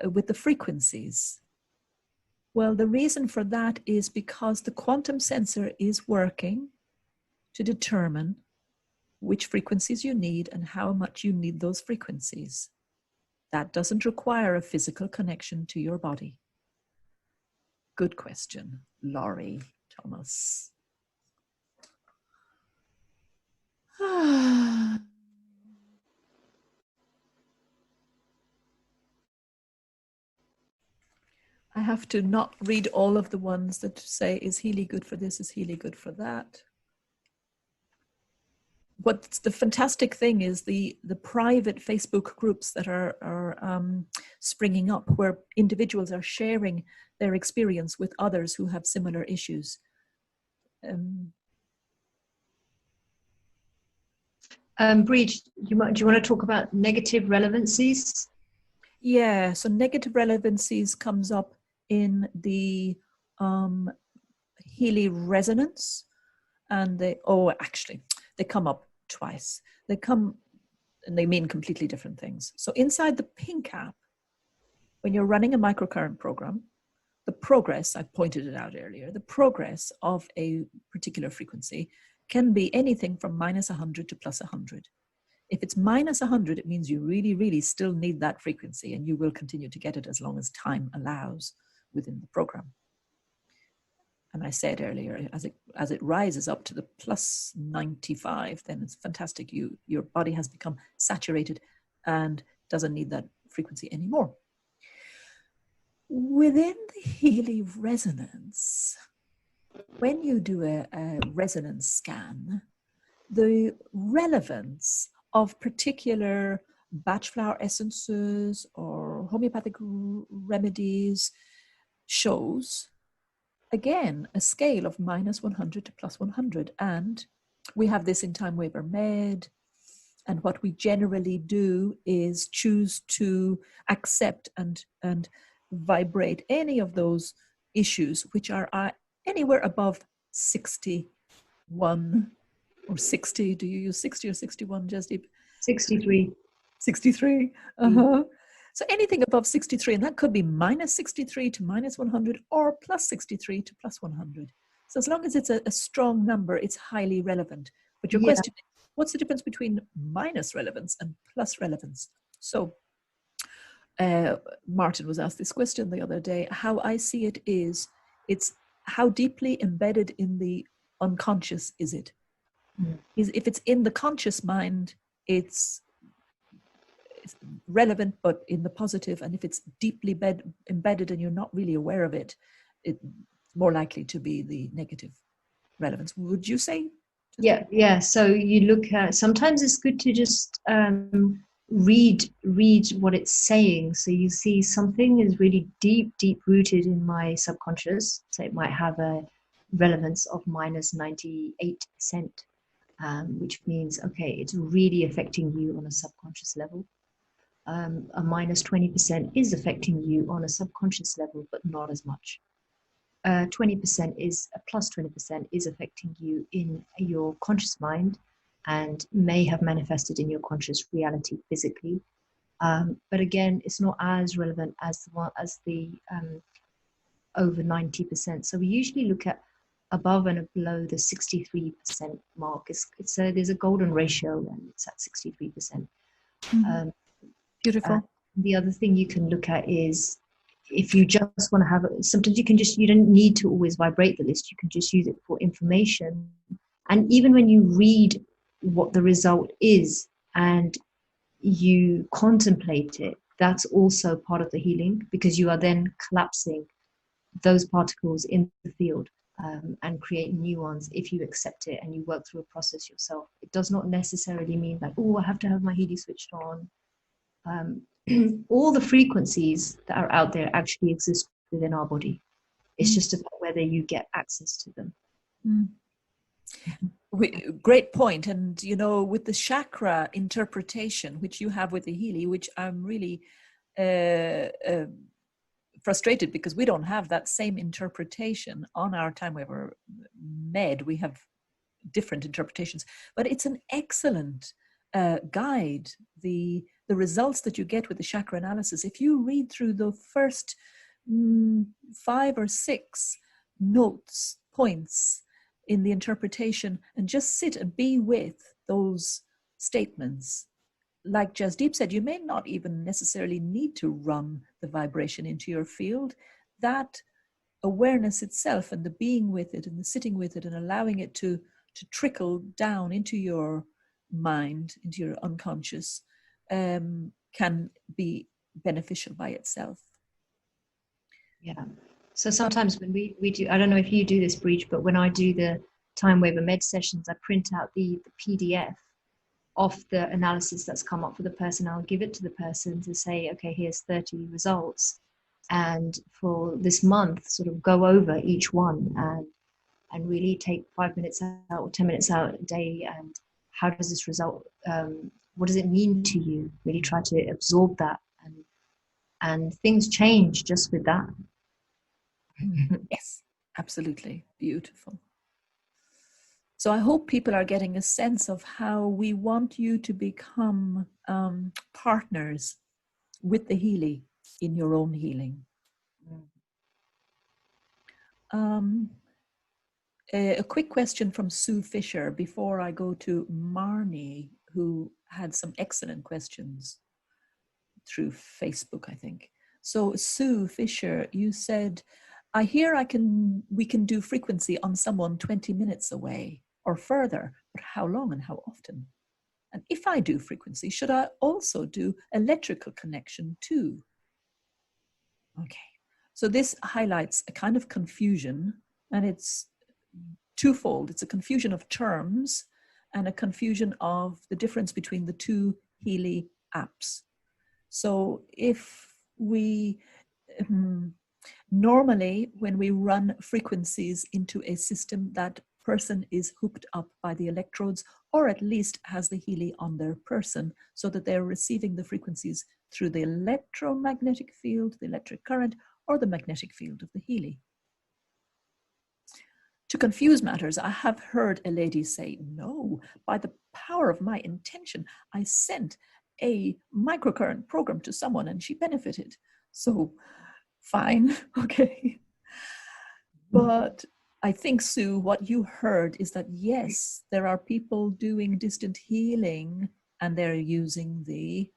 with the frequencies? Well, the reason for that is because the quantum sensor is working to determine which frequencies you need and how much you need those frequencies. That doesn't require a physical connection to your body. Good question, Laurie Thomas. I have to not read all of the ones that say, is Healy good for this? Is Healy good for that? What's the fantastic thing is the private Facebook groups that are springing up, where individuals are sharing their experience with others who have similar issues. Brid, do you want to talk about negative relevancies? Yeah, so negative relevancies comes up in the Healy resonance, and they come up twice. They come and they mean completely different things. So inside the Pink app, when you're running a microcurrent program, the progress, I pointed it out earlier, the progress of a particular frequency can be anything from -100 to +100. If it's -100, it means you really, really still need that frequency, and you will continue to get it as long as time allows within the program. And I said earlier, as it rises up to the +95, then it's fantastic. Your body has become saturated and doesn't need that frequency anymore. Within the Healy resonance, when you do a resonance scan, the relevance of particular batch flower essences or homeopathic remedies shows, again, a scale of -100 to +100. And we have this in Time Waiver Med. And what we generally do is choose to accept and vibrate any of those issues which are anywhere above 61 or 60. Do you use 60 or 61, Jasdeep? 63. 63. Uh-huh. So anything above 63, and that could be minus 63 to minus 100 or plus 63 to plus 100. So as long as it's a strong number, it's highly relevant. But your question is, what's the difference between minus relevance and plus relevance? So Martin was asked this question the other day. How I see it is, it's how deeply embedded in the unconscious is it? If it's in the conscious mind, it's relevant, but in the positive. And if it's deeply embedded and you're not really aware of it, it's more likely to be the negative relevance. Would you say? Yeah. So you look at, sometimes it's good to just read what it's saying. So you see something is really deep rooted in my subconscious. So it might have a relevance of minus 98%, which means, okay, it's really affecting you on a subconscious level. A minus 20% is affecting you on a subconscious level, but not as much. 20% is a plus 20% is affecting you in your conscious mind and may have manifested in your conscious reality physically. But again, it's not as relevant as the over 90%. So we usually look at above and below the 63% mark. There's a golden ratio, and it's at 63%. Beautiful. The other thing you can look at is, if you just want to have it, sometimes you don't need to always vibrate the list. You can just use it for information. And even when you read what the result is and you contemplate it, that's also part of the healing, because you are then collapsing those particles in the field and create new ones if you accept it and you work through a process yourself. It does not necessarily mean like, oh, I have to have my Healy switched on. All the frequencies that are out there actually exist within our body. It's just about whether you get access to them. Great point. And, you know, with the chakra interpretation, which you have with the Healy, which I'm really frustrated because we don't have that same interpretation on our Time Waiver Med. We have different interpretations, but it's an excellent guide. The results that you get with the chakra analysis, if you read through the first 5 or 6 points in the interpretation and just sit and be with those statements, like Jasdeep said, you may not even necessarily need to run the vibration into your field. That awareness itself and the being with it and the sitting with it and allowing it to trickle down into your mind, into your unconscious, can be beneficial by itself. Yeah. So sometimes when we do, I don't know if you do this, Brid, but when I do the Time Waiver Med sessions, I print out the PDF of the analysis that's come up for the person. I'll give it to the person to say, okay, here's 30 results. And for this month, sort of go over each one and really take 5 minutes out or 10 minutes out a day. And how does this result, what does it mean to you? Really try to absorb that. And things change just with that. Yes, absolutely. Beautiful. So I hope people are getting a sense of how we want you to become partners with the Healy in your own healing. A quick question from Sue Fisher before I go to Marnie, who had some excellent questions through Facebook, I think. So Sue Fisher, you said, I hear we can do frequency on someone 20 minutes away or further, but how long and how often? And if I do frequency, should I also do electrical connection too? Okay, so this highlights a kind of confusion, and it's twofold. It's a confusion of terms and a confusion of the difference between the two Healy apps. So if we normally, when we run frequencies into a system that person is hooked up by the electrodes, or at least has the Healy on their person, so that they're receiving the frequencies through the electromagnetic field, the electric current, or the magnetic field of the Healy. To confuse matters, I have heard a lady say, no, by the power of my intention, I sent a microcurrent program to someone and she benefited. So fine, okay. But I think, Sue, what you heard is that, yes, there are people doing distant healing and they're using the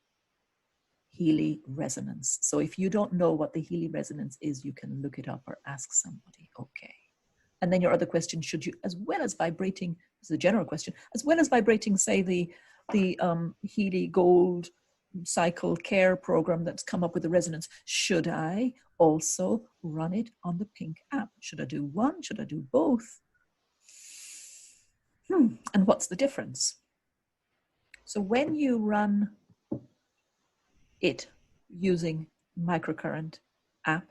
Healy resonance. So if you don't know what the Healy resonance is, you can look it up or ask somebody. Okay. And then your other question, should you, as well as vibrating, this is a general question, as well as vibrating, say, the Healy Gold Cycle Care program that's come up with the resonance, should I also run it on the Pink app? Should I do one? Should I do both? And what's the difference? So when you run it using microcurrent app,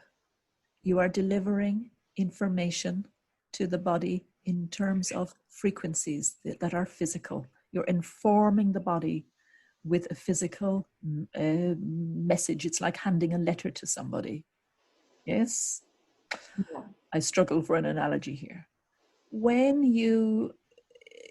you are delivering information to the body in terms of frequencies that are physical. You're informing the body with a physical message. It's like handing a letter to somebody. Yes? Yeah. I struggle for an analogy here. When you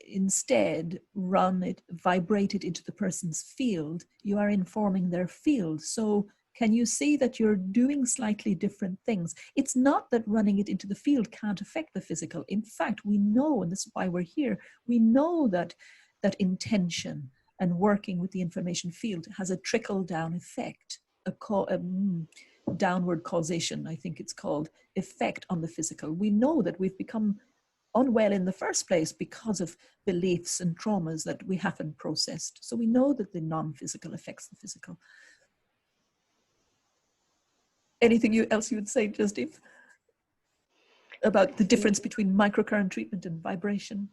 instead run it, vibrate it into the person's field, you are informing their field. So can you see that you're doing slightly different things? It's not that running it into the field can't affect the physical. In fact, we know, and this is why we're here, we know that intention and working with the information field has a trickle-down effect, a downward causation, I think it's called, effect on the physical. We know that we've become unwell in the first place because of beliefs and traumas that we haven't processed. So we know that the non-physical affects the physical. Anything else you would say, Jasdeep, about the difference between microcurrent treatment and vibration?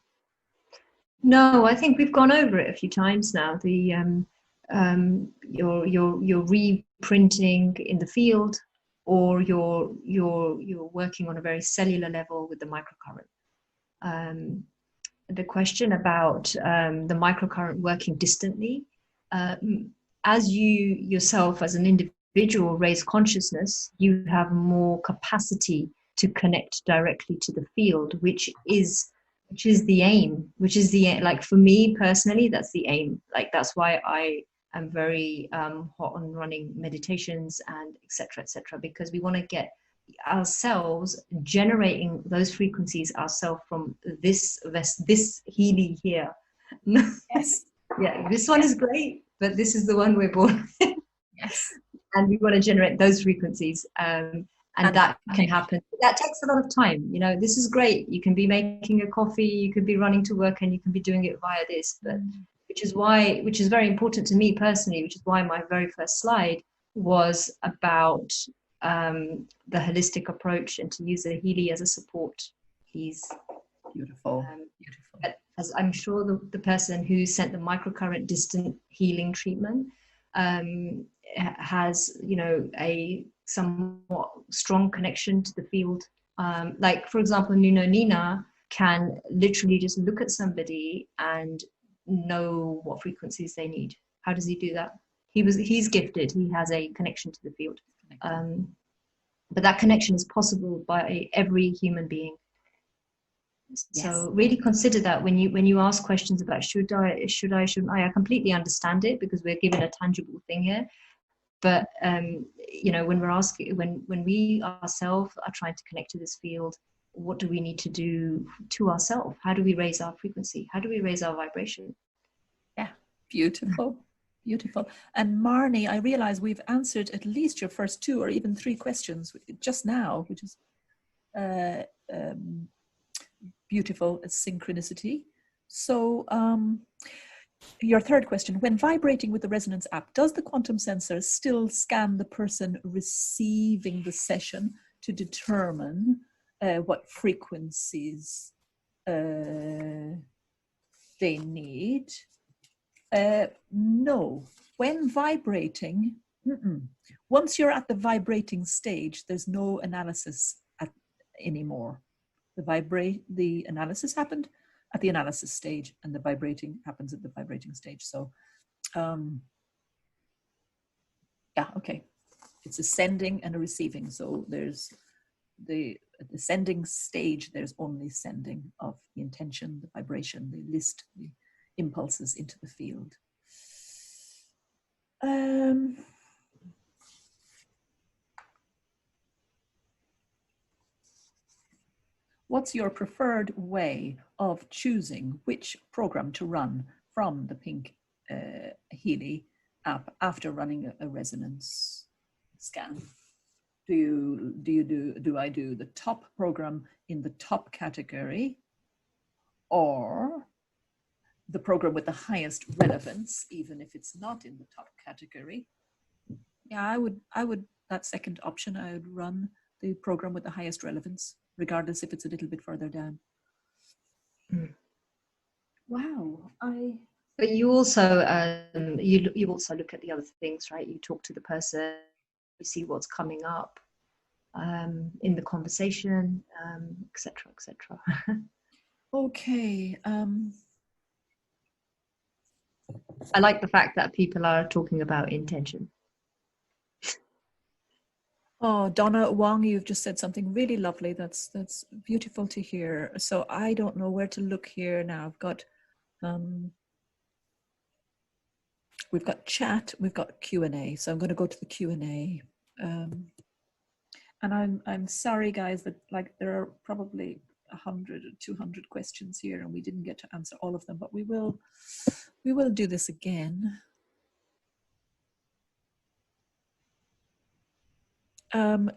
No, I think we've gone over it a few times now. The you're reprinting in the field, or you're working on a very cellular level with the microcurrent. The question about the microcurrent working distantly, as you yourself as an individual raise consciousness, you have more capacity to connect directly to the field, which is the aim, like for me personally, that's the aim. Like that's why I am very hot on running meditations and etc., because we want to get ourselves generating those frequencies ourselves from this Healy here. Yes. Yeah, this one is great, but this is the one we're born with. Yes. And we want to generate those frequencies. And that can happen. That takes a lot of time. You know, this is great. You can be making a coffee, you could be running to work, and you can be doing it via this. But which is very important to me personally, which is why my very first slide was about the holistic approach and to use the Healy as a support. He's beautiful. But as I'm sure the person who sent the microcurrent distant healing treatment has, you know, a somewhat strong connection to the field. Like for example, Nina can literally just look at somebody and know what frequencies they need. How does he do that? He's gifted. He has a connection to the field. But that connection is possible by every human being. Yes. So really consider that when you ask questions about should I, shouldn't I completely understand it, because we're given a tangible thing here. But you know, when we're asking, when we ourselves are trying to connect to this field, what do we need to do to ourselves? How do we raise our frequency? How do we raise our vibration? Yeah, beautiful. Beautiful. And Marnie, I realize we've answered at least your first 2 or even 3 questions just now, which is beautiful synchronicity. So your third question, when vibrating with the resonance app, does the quantum sensor still scan the person receiving the session to determine what frequencies they need? No. When vibrating, once you're at the vibrating stage, there's no analysis anymore. the analysis happened at the analysis stage, and the vibrating happens at the vibrating stage. So, yeah, okay. It's a sending and a receiving. So there's at the sending stage, there's only sending of the intention, the vibration, the list, the impulses into the field. What's your preferred way of choosing which program to run from the Pink Healy app after running a resonance scan? Do I do the top program in the top category, or the program with the highest relevance, even if it's not in the top category? Yeah, I would that second option, I would run the program with the highest relevance, regardless if it's a little bit further down. Wow, But you also you also look at the other things, right? You talk to the person, you see what's coming up in the conversation, etc., etc. Okay. I like the fact that people are talking about intention. Oh, Donna Wong, you've just said something really lovely. That's beautiful to hear. So I don't know where to look here now. I've got we've got chat, we've got Q&A. So I'm going to go to the Q&A. And I'm sorry, guys, that like there are probably 100 or 200 questions here, and we didn't get to answer all of them, but we will do this again.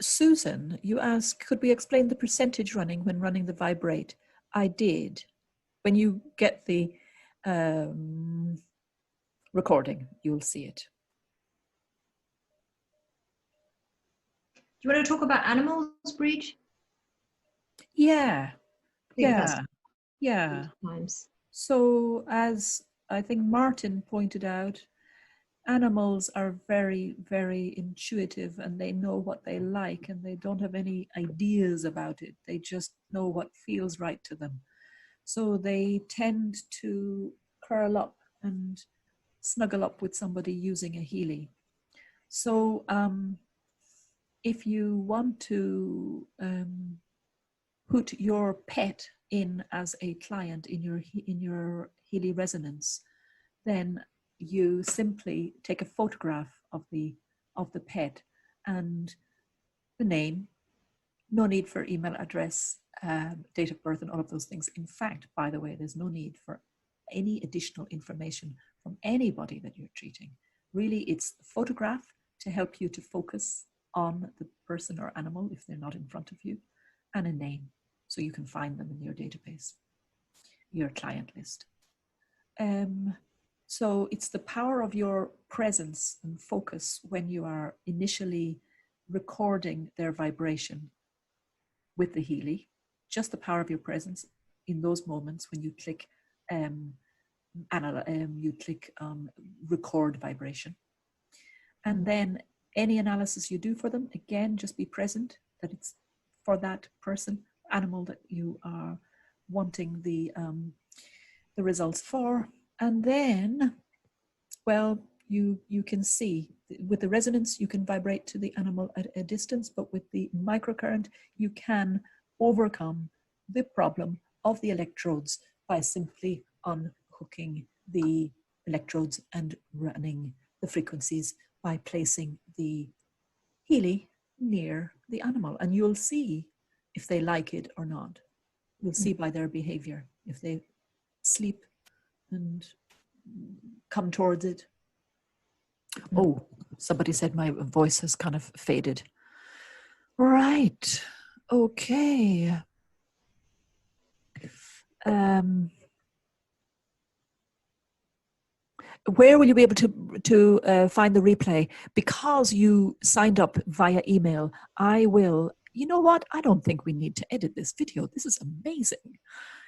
Susan, you asked, could we explain the percentage running when running the vibrate? I did. When you get the recording, you'll see it. Do you want to talk about animals, Brid? Yeah. Yeah. So as I think Martin pointed out, animals are very, very intuitive, and they know what they like, and they don't have any ideas about it. They just know what feels right to them. So they tend to curl up and snuggle up with somebody using a Healy. So if you want to put your pet in as a client in your Healy resonance, then you simply take a photograph of the pet and the name. No need for email address, date of birth, and all of those things. In fact, by the way, there's no need for any additional information from anybody that you're treating. Really, it's a photograph to help you to focus on the person or animal if they're not in front of you, and a name so you can find them in your database, your client list. So it's the power of your presence and focus when you are initially recording their vibration with the Healy, just the power of your presence in those moments when you click record vibration. And then any analysis you do for them, again, just be present that it's for that person, animal that you are wanting the results for. And then, well, you can see with the resonance, you can vibrate to the animal at a distance, but with the microcurrent, you can overcome the problem of the electrodes by simply unhooking the electrodes and running the frequencies by placing the Healy near the animal. And you'll see if they like it or not. You'll see by their behavior if they sleep and come towards it. Oh, somebody said my voice has kind of faded. Right. Okay. Where will you be able to find the replay? Because you signed up via email, I will. You know what? I don't think we need to edit this video. This is amazing.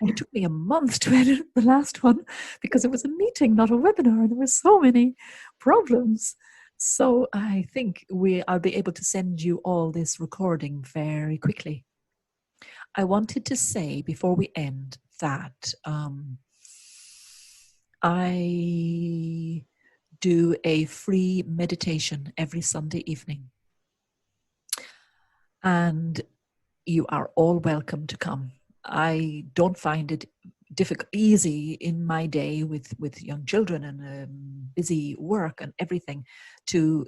It took me a month to edit the last one because it was a meeting, not a webinar. There were so many problems. So I think I'll be able to send you all this recording very quickly. I wanted to say before we end that I do a free meditation every Sunday evening. And you are all welcome to come. I don't find it easy in my day with young children and busy work and everything to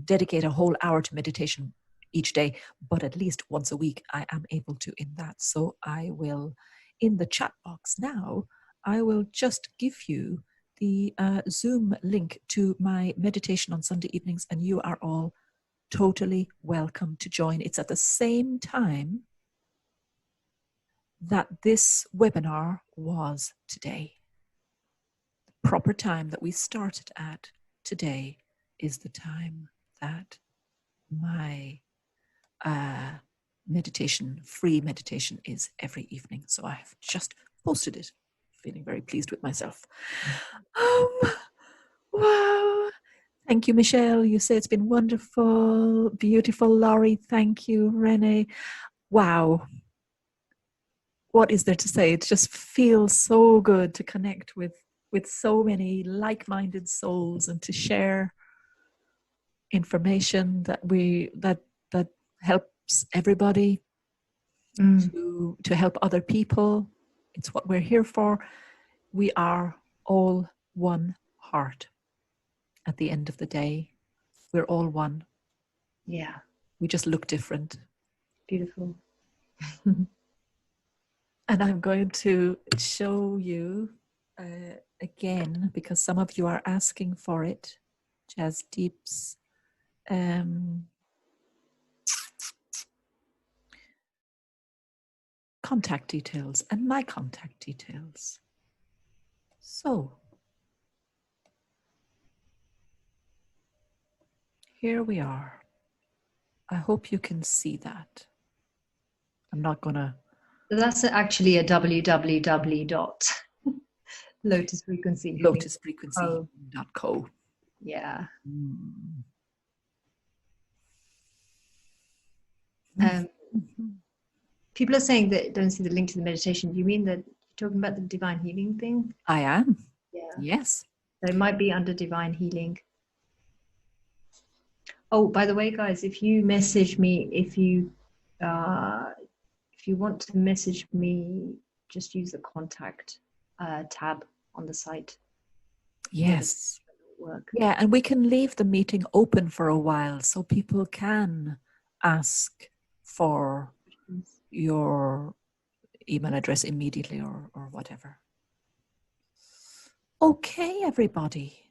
dedicate a whole hour to meditation each day, but at least once a week I am able to in that. So I will, in the chat box now, I will just give you the Zoom link to my meditation on Sunday evenings, and you are all totally welcome to join. It's at the same time that this webinar was today. The proper time that we started at today is the time that my free meditation is every evening. So I have just posted it, feeling very pleased with myself. Wow. Thank you, Michelle. You say it's been wonderful. Beautiful, Laurie. Thank you, Renee. Wow. What is there to say? It just feels so good to connect with so many like-minded souls and to share information that helps everybody, to help other people. It's what we're here for. We are all one heart. At the end of the day, we're all one. Yeah. We just look different. Beautiful. And I'm going to show you again, because some of you are asking for it, Jasdeep's contact details and my contact details. So here we are. I hope you can see that. I'm not gonna. That's actually a www.lotusfrequency. Lotusfrequency.co. Yeah. People are saying that don't see the link to the meditation. Do you mean that you're talking about the divine healing thing? I am. Yeah. Yes. So it might be under divine healing. Oh, by the way, guys, if you message me, if you want to message me, just use the contact tab on the site. Yes. Work. Yeah, and we can leave the meeting open for a while so people can ask for your email address immediately or whatever. Okay, everybody.